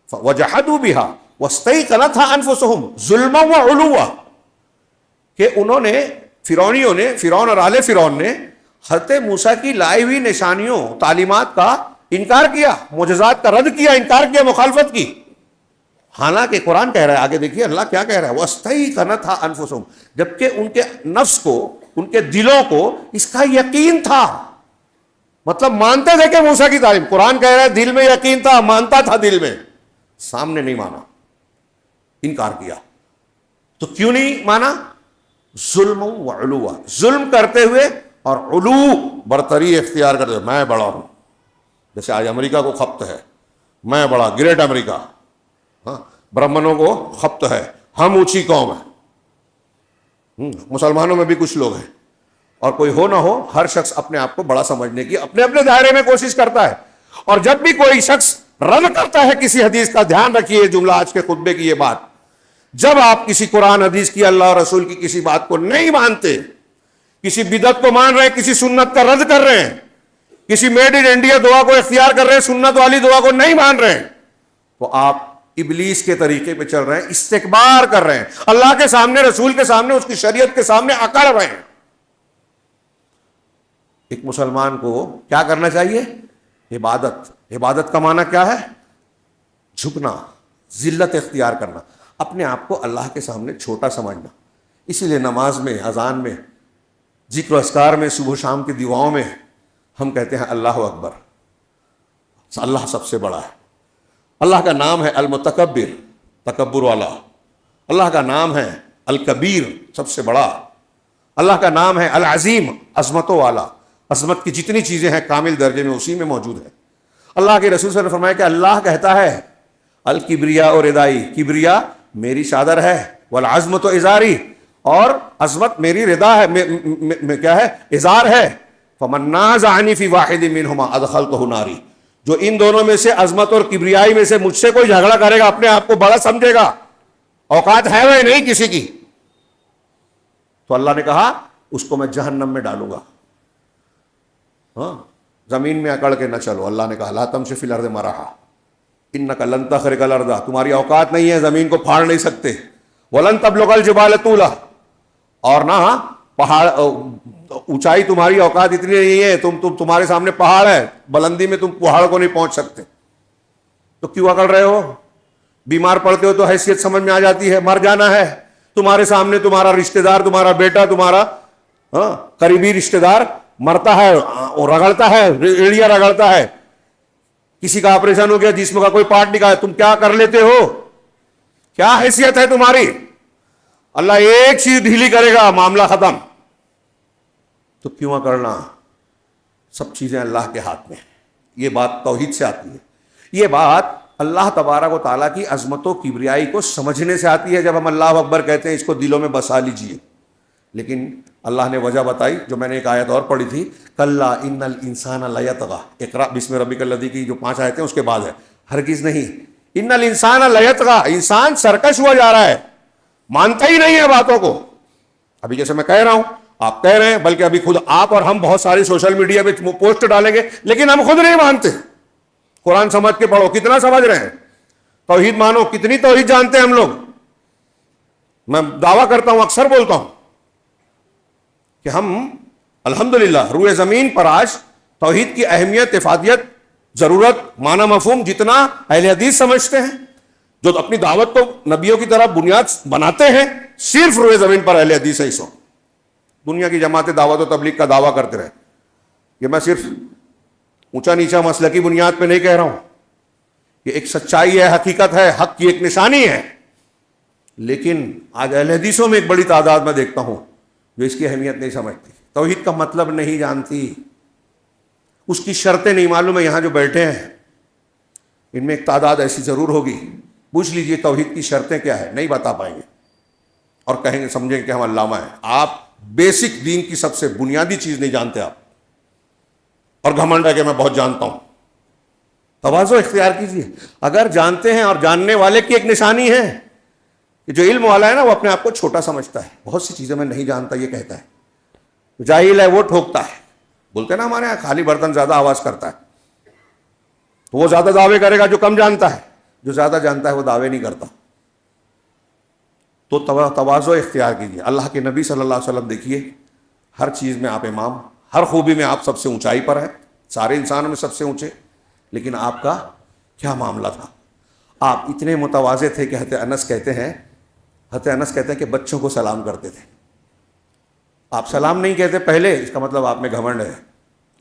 وَجَحَدُوا بِهَا وَاسْتَيْقَنَتْهَا أَنفُسُهُمْ ظُلْمًا وَعُلُوًّا، کہ انہوں نے، فرعونیوں نے، فرعون اور آل فرعون نے حضرت موسیٰ کی لائی ہوئی نشانیوں، تعلیمات کا انکار کیا، معجزات کا رد کیا، انکار کیا، مخالفت کی. حالانکہ قرآن کہہ رہا ہے، آگے دیکھیے اللہ کیا کہہ رہا ہے، وَاسْتَيْقَنَتْهَا أَنفُسُهُمْ، جبکہ ان کے نفس کو، ان کے دلوں کو اس کا یقین تھا. مطلب مانتے تھے کہ موسیٰ کی تعلیم، قرآن کہہ رہا ہے دل میں یقین تھا، مانتا تھا دل میں، سامنے نہیں مانا، انکار کیا. تو کیوں نہیں مانا؟ ظلم و علوا، ظلم کرتے ہوئے اور علو، برتری اختیار کرتے ہوئے، میں بڑا ہوں. جیسے آج امریکہ کو خپت ہے، میں بڑا، گریٹ امریکہ. ہاں، برہمنوں کو خپت ہے، ہم اونچی قوم ہے. مسلمانوں میں بھی کچھ لوگ ہیں، اور کوئی ہو نہ ہو، ہر شخص اپنے آپ کو بڑا سمجھنے کی اپنے اپنے دائرے میں کوشش کرتا ہے. اور جب بھی کوئی شخص رد کرتا ہے کسی حدیث کا، دھیان رکھیے جملہ آج کے خطبے کی یہ بات، جب آپ کسی قرآن حدیث کی، اللہ اور رسول کی کسی بات کو نہیں مانتے، کسی بدعت کو مان رہے ہیں، کسی سنت کا رد کر رہے ہیں، کسی میڈ ان انڈیا دعا کو اختیار کر رہے ہیں، سنت والی دعا کو نہیں مان رہے ہیں، تو آپ ابلیس کے طریقے پہ چل رہے ہیں، استکبار کر رہے ہیں، اللہ کے سامنے، رسول کے سامنے، اس کی شریعت کے سامنے اکڑ رہے ہیں. ایک مسلمان کو کیا کرنا چاہیے؟ عبادت کا معنی کیا ہے؟ جھکنا، ذلت اختیار کرنا، اپنے آپ کو اللہ کے سامنے چھوٹا سمجھنا. اسی لیے نماز میں، اذان میں، ذکر و اذکار میں، صبح و شام کی دعاؤں میں ہم کہتے ہیں اللہ اکبر، اللہ سب سے بڑا ہے. اللہ کا نام ہے المتکبر، تکبر والا. اللہ کا نام ہے الکبیر، سب سے بڑا. اللہ کا نام ہے العظیم، عظمتوں والا. عظمت کی جتنی چیزیں ہیں کامل درجے میں اسی میں موجود ہے. اللہ کے رسول صلی اللہ علیہ وسلم نے فرمایا کہ اللہ کہتا ہے الکبریا اور ردائی، کبریا میری چادر ہے، والعظمت ازاری، اور عظمت میری ردا ہے، کیا ہے؟ ازار ہے. فمن نازعنی فی واحد منہما ادخلتہ ناری، جو ان دونوں میں سے عظمت اور کبریائی میں سے مجھ سے کوئی جھگڑا کرے گا اپنے آپ کو بڑا سمجھے گا, اوقات ہے وہ نہیں کسی کی, تو اللہ نے کہا اس کو میں جہنم میں ڈالوں گا. ہاں, زمین میں اکڑ کے نہ چلو. اللہ نے کہا لا تمشی فی الارض مرحا انک لن تخرق الارض, تمہاری اوقات نہیں ہے, زمین کو پھاڑ نہیں سکتے. ولن تبلغ الجبال طولا, اور نہ پہاڑ اونچائی تمہاری اوقات اتنی نہیں ہے, تمہارے سامنے پہاڑ ہے, بلندی میں تم پہاڑ کو نہیں پہنچ سکتے. تو کیوں اکڑ رہے ہو؟ بیمار پڑتے ہو تو حیثیت سمجھ میں آ جاتی ہے, مر جانا ہے. تمہارے سامنے تمہارا رشتہ دار, تمہارا بیٹا, تمہارا قریبی رشتہ دار مرتا ہے, رگڑتا ہے, ایڑیاں رگڑتا ہے, کسی کا آپریشن ہو گیا, جسم کا کوئی پارٹ نکالا, تم کیا کر لیتے ہو؟ کیا حیثیت ہے تمہاری؟ اللہ ایک چیز ڈھیلی کرے گا, معاملہ ختم. تو کیوں کرنا؟ سب چیزیں اللہ کے ہاتھ میں. یہ بات توحید سے آتی ہے. یہ بات اللہ تبارک و تعالیٰ کی عظمت و کبریائی کو سمجھنے سے آتی ہے. جب ہم اللہ اکبر کہتے ہیں اس کو دلوں میں بسا لیجئے. لیکن اللہ نے وجہ بتائی, جو میں نے ایک آیت اور پڑھی تھی, کلا ان الانسان لیطغی, اقرا بسم ربک الذی کی جو 5 آیتیں اس کے بعد ہے. ہرگز نہیں, ان الانسان لیطغی, انسان سرکش ہوا جا رہا ہے, مانتا ہی نہیں ہے باتوں کو. ابھی جیسے میں کہہ رہا ہوں, آپ کہہ رہے ہیں, بلکہ ابھی خود آپ اور ہم بہت ساری سوشل میڈیا پہ پوسٹ ڈالیں گے, لیکن ہم خود نہیں مانتے. قرآن سمجھ کے پڑھو, کتنا سمجھ رہے ہیں؟ توحید مانو, کتنی توحید جانتے ہیں ہم لوگ؟ میں دعویٰ کرتا ہوں, اکثر بولتا ہوں کہ ہم الحمدللہ روئے زمین پر آج توحید کی اہمیت, افادیت, ضرورت, معنی, مفہوم جتنا اہل حدیث سمجھتے ہیں, جو اپنی دعوت کو نبیوں کی طرح بنیاد بناتے ہیں, صرف روئے زمین پر اہل حدیث ہے. اس وقت دنیا کی جماعتیں دعوت و تبلیغ کا دعویٰ کرتے رہے. یہ میں صرف اونچا نیچا مسلکی بنیاد پہ نہیں کہہ رہا ہوں, یہ ایک سچائی ہے, حقیقت ہے, حق کی ایک نشانی ہے. لیکن آج اہل حدیثوں میں ایک بڑی تعداد میں دیکھتا ہوں جو اس کی اہمیت نہیں سمجھتی, توحید کا مطلب نہیں جانتی, اس کی شرطیں نہیں معلوم ہے. یہاں جو بیٹھے ہیں ان میں ایک تعداد ایسی ضرور ہوگی, پوچھ لیجئے توحید کی شرطیں کیا ہے, نہیں بتا پائیں گے, اور کہیں گے سمجھیں کہ ہم علامہ ہیں. آپ بیسک دین کی سب سے بنیادی چیز نہیں جانتے آپ, اور گھمنڈ ہے کہ میں بہت جانتا ہوں. تواضع اختیار کیجیے. اگر جانتے ہیں, اور جاننے والے کی ایک نشانی ہے کہ جو علم والا ہے نا وہ اپنے آپ کو چھوٹا سمجھتا ہے, بہت سی چیزیں میں نہیں جانتا یہ کہتا ہے. جاہل ہے وہ ٹھوکتا ہے, بولتے نا ہمارے یہاں خالی برتن زیادہ آواز کرتا ہے, تو وہ زیادہ دعوے کرے گا جو کم جانتا ہے, جو زیادہ جانتا ہے وہ دعوے نہیں کرتا. تو تواضع اختیار کیجیے. اللہ کے نبی صلی اللہ علیہ وسلم دیکھیے, ہر چیز میں آپ امام, ہر خوبی میں آپ سب سے اونچائی پر ہیں, سارے انسانوں میں سب سے اونچے. لیکن آپ کا کیا معاملہ تھا؟ آپ اتنے متواضع تھے کہ حضرت انس کہتے ہیں کہ بچوں کو سلام کرتے تھے. آپ سلام نہیں کہتے پہلے, اس کا مطلب آپ میں گھمنڈ ہے.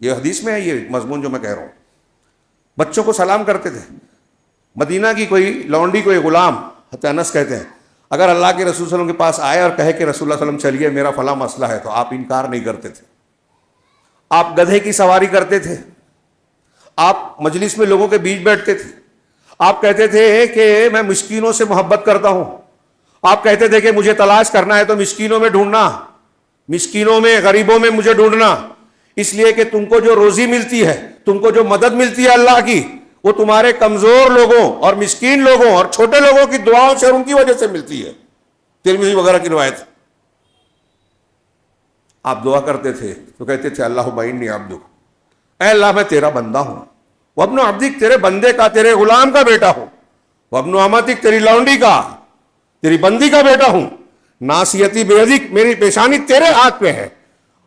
یہ حدیث میں ہے یہ مضمون جو میں کہہ رہا ہوں. بچوں کو سلام کرتے تھے. مدینہ کی کوئی لونڈی, کوئی غلام, حضرت انس کہتے ہیں, اگر اللہ کے رسول صلی اللہ علیہ وسلم کے پاس آئے اور کہے کہ رسول اللہ صلی اللہ علیہ وسلم چلیے میرا فلاں مسئلہ ہے, تو آپ انکار نہیں کرتے تھے. آپ گدھے کی سواری کرتے تھے, آپ مجلس میں لوگوں کے بیچ بیٹھتے تھے, آپ کہتے تھے کہ میں مسکینوں سے محبت کرتا ہوں, آپ کہتے تھے کہ مجھے تلاش کرنا ہے تو مسکینوں میں ڈھونڈنا, مسکینوں میں, غریبوں میں مجھے ڈھونڈنا, اس لیے کہ تم کو جو روزی ملتی ہے, تم کو جو مدد ملتی ہے اللہ کی, وہ تمہارے کمزور لوگوں اور مسکین لوگوں اور چھوٹے لوگوں کی دعاؤں سے اور ان کی وجہ سے ملتی ہے. ترمذی وغیرہ کی روایت. آپ دعا کرتے تھے تو کہتے تھے اللہم انی عبدک, اے اللہ میں تیرا بندہ ہوں, وابن عبدک, تیرے بندے کا, تیرے غلام کا بیٹا ہوں, وابن امتک, تیری لونڈی کا, تیری بندی کا بیٹا ہوں, ناصیتی بیدک, میری پیشانی تیرے ہاتھ پہ ہے,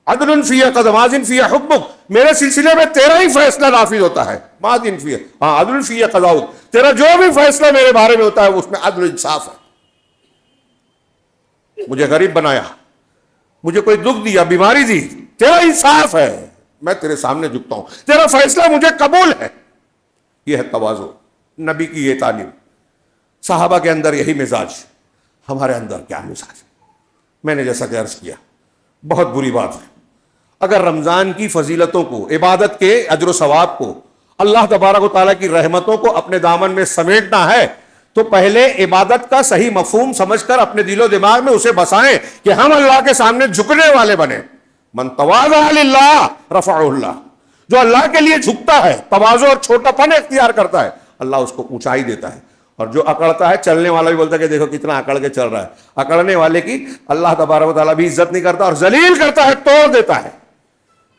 عدل فی قضا ماضٍ فی حکمک, میرے سلسلے میں تیرا ہی فیصلہ نافذ ہوتا ہے, ماضٍ فی, ہاں عدل فی قضاؤک, تیرا جو بھی فیصلہ میرے بارے میں ہوتا ہے اس میں عدل انصاف ہے. مجھے غریب بنایا, مجھے کوئی دکھ دیا, بیماری دی, تیرا انصاف ہے, میں تیرے سامنے جھکتا ہوں, تیرا فیصلہ مجھے قبول ہے. یہ ہے تواضع, نبی کی یہ تعلیم. صحابہ کے اندر یہی مزاج, ہمارے اندر کیا مزاج؟ میں نے جیسا کہ عرض کیا, بہت بری بات ہے اگر رمضان کی فضیلتوں کو, عبادت کے اجر و ثواب کو, اللہ تبارک و تعالیٰ کی رحمتوں کو اپنے دامن میں سمیٹنا ہے تو پہلے عبادت کا صحیح مفہوم سمجھ کر اپنے دل و دماغ میں اسے بسائیں کہ ہم اللہ کے سامنے جھکنے والے بنے. من تواضع للہ رفعہ اللہ, جو اللہ کے لیے جھکتا ہے، تواضع اور چھوٹا پن اختیار کرتا ہے، اللہ اس کو اونچائی دیتا ہے. اور جو اکڑتا ہے، چلنے والا بھی بولتا ہے کہ دیکھو کتنا اکڑ کے چل رہا ہے، اکڑنے والے کی اللہ تبارک و تعالیٰ بھی عزت نہیں کرتا اور ذلیل کرتا ہے، توڑ دیتا ہے.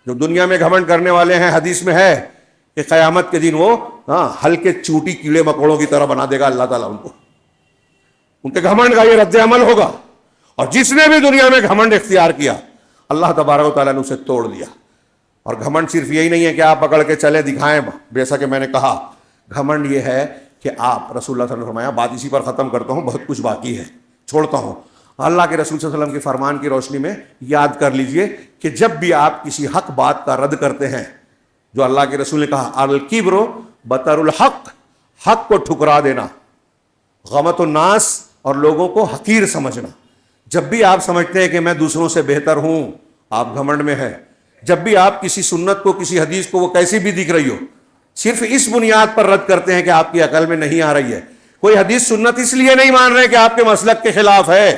جو دنیا میں گھمنڈ کرنے والے ہیں، حدیث میں ہے کہ قیامت کے دن وہ ہلکے چوٹی کیڑے مکوڑوں کی طرح بنا دے گا اللہ تعالیٰ ان کو. ان کے گھمنڈ کا یہ رد عمل ہوگا. اور جس نے بھی دنیا میں گھمنڈ اختیار کیا، اللہ تبارک و تعالیٰ نے اسے توڑ دیا. اور گھمنڈ صرف یہی نہیں ہے کہ آپ پکڑ کے چلے دکھائیں، جیسا کہ میں نے کہا گھمنڈ یہ ہے کہ آپ، رسول اللہ صلی اللہ علیہ وسلم نے فرمایا، بات اسی پر ختم کرتا ہوں، بہت کچھ باقی ہے چھوڑتا ہوں. اللہ کے رسول صلی اللہ علیہ وسلم کے فرمان کی روشنی میں یاد کر لیجئے کہ جب بھی آپ کسی حق بات کا رد کرتے ہیں، جو اللہ کے رسول نے کہا الکبر بطر الحق، حق کو ٹھکرا دینا، غمت الناس اور لوگوں کو حقیر سمجھنا. جب بھی آپ سمجھتے ہیں کہ میں دوسروں سے بہتر ہوں، آپ گھمنڈ میں ہیں. جب بھی آپ کسی سنت کو، کسی حدیث کو، وہ کیسی بھی دکھ رہی ہو، صرف اس بنیاد پر رد کرتے ہیں کہ آپ کی عقل میں نہیں آ رہی ہے. کوئی حدیث سنت اس لیے نہیں مان رہے کہ آپ کے مسلک کے خلاف ہے،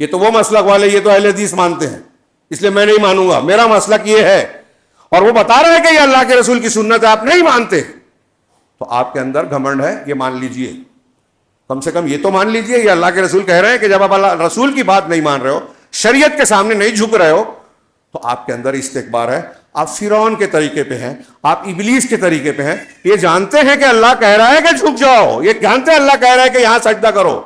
یہ تو وہ مسلک والے، یہ تو اہل حدیث مانتے ہیں، اس لیے میں نہیں مانوں گا، میرا مسلک یہ ہے، اور وہ بتا رہے ہیں کہ یہ اللہ کے رسول کی سنت ہے، آپ نہیں مانتے، تو آپ کے اندر گھمنڈ ہے. یہ مان لیجئے، کم سے کم یہ تو مان لیجئے یہ اللہ کے رسول کہہ رہے ہیں کہ جب آپ اللہ رسول کی بات نہیں مان رہے ہو، شریعت کے سامنے نہیں جھک رہے ہو، تو آپ کے اندر استکبار ہے. آپ فرعون کے طریقے پہ ہیں، آپ ابلیس کے طریقے پہ ہیں. یہ جانتے ہیں کہ اللہ کہہ رہا ہے کہ جھک جاؤ، یہ جانتے ہیں اللہ کہہ رہا ہے کہ یہاں سجدہ کرو،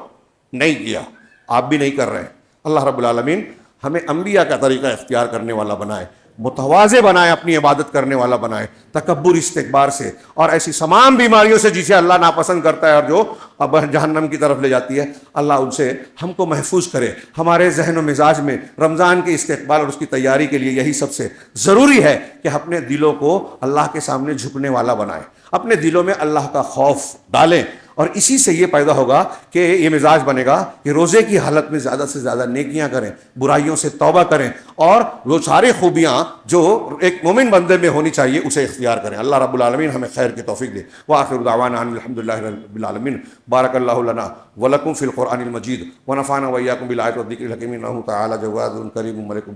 نہیں کیا، آپ بھی نہیں کر رہے ہیں. اللہ رب العالمین ہمیں انبیاء کا طریقہ اختیار کرنے والا بنائے، متواضع بنائے، اپنی عبادت کرنے والا بنائے، تکبر، استکبار سے اور ایسی تمام بیماریوں سے جسے اللہ ناپسند کرتا ہے اور جو اب جہنم کی طرف لے جاتی ہے. اللہ ان سے ہم کو محفوظ کرے. ہمارے ذہن و مزاج میں رمضان کے استقبال اور اس کی تیاری کے لیے یہی سب سے ضروری ہے کہ اپنے دلوں کو اللہ کے سامنے جھکنے والا بنائیں، اپنے دلوں میں اللہ کا خوف ڈالیں. اور اسی سے یہ پیدا ہوگا کہ یہ مزاج بنے گا کہ روزے کی حالت میں زیادہ سے زیادہ نیکیاں کریں، برائیوں سے توبہ کریں، اور وہ ساری خوبیاں جو ایک مومن بندے میں ہونی چاہیے اسے اختیار کریں. اللہ رب العالمین ہمیں خیر کی توفیق دے. وآخر دعوانا ان الحمدللہ رب العالمین. بارک اللہ لنا ولکم فی القرآن المجید ونفعنا وإیاکم بالآیات والذکر الحکیم انہ تعالی جواد کریم ملک.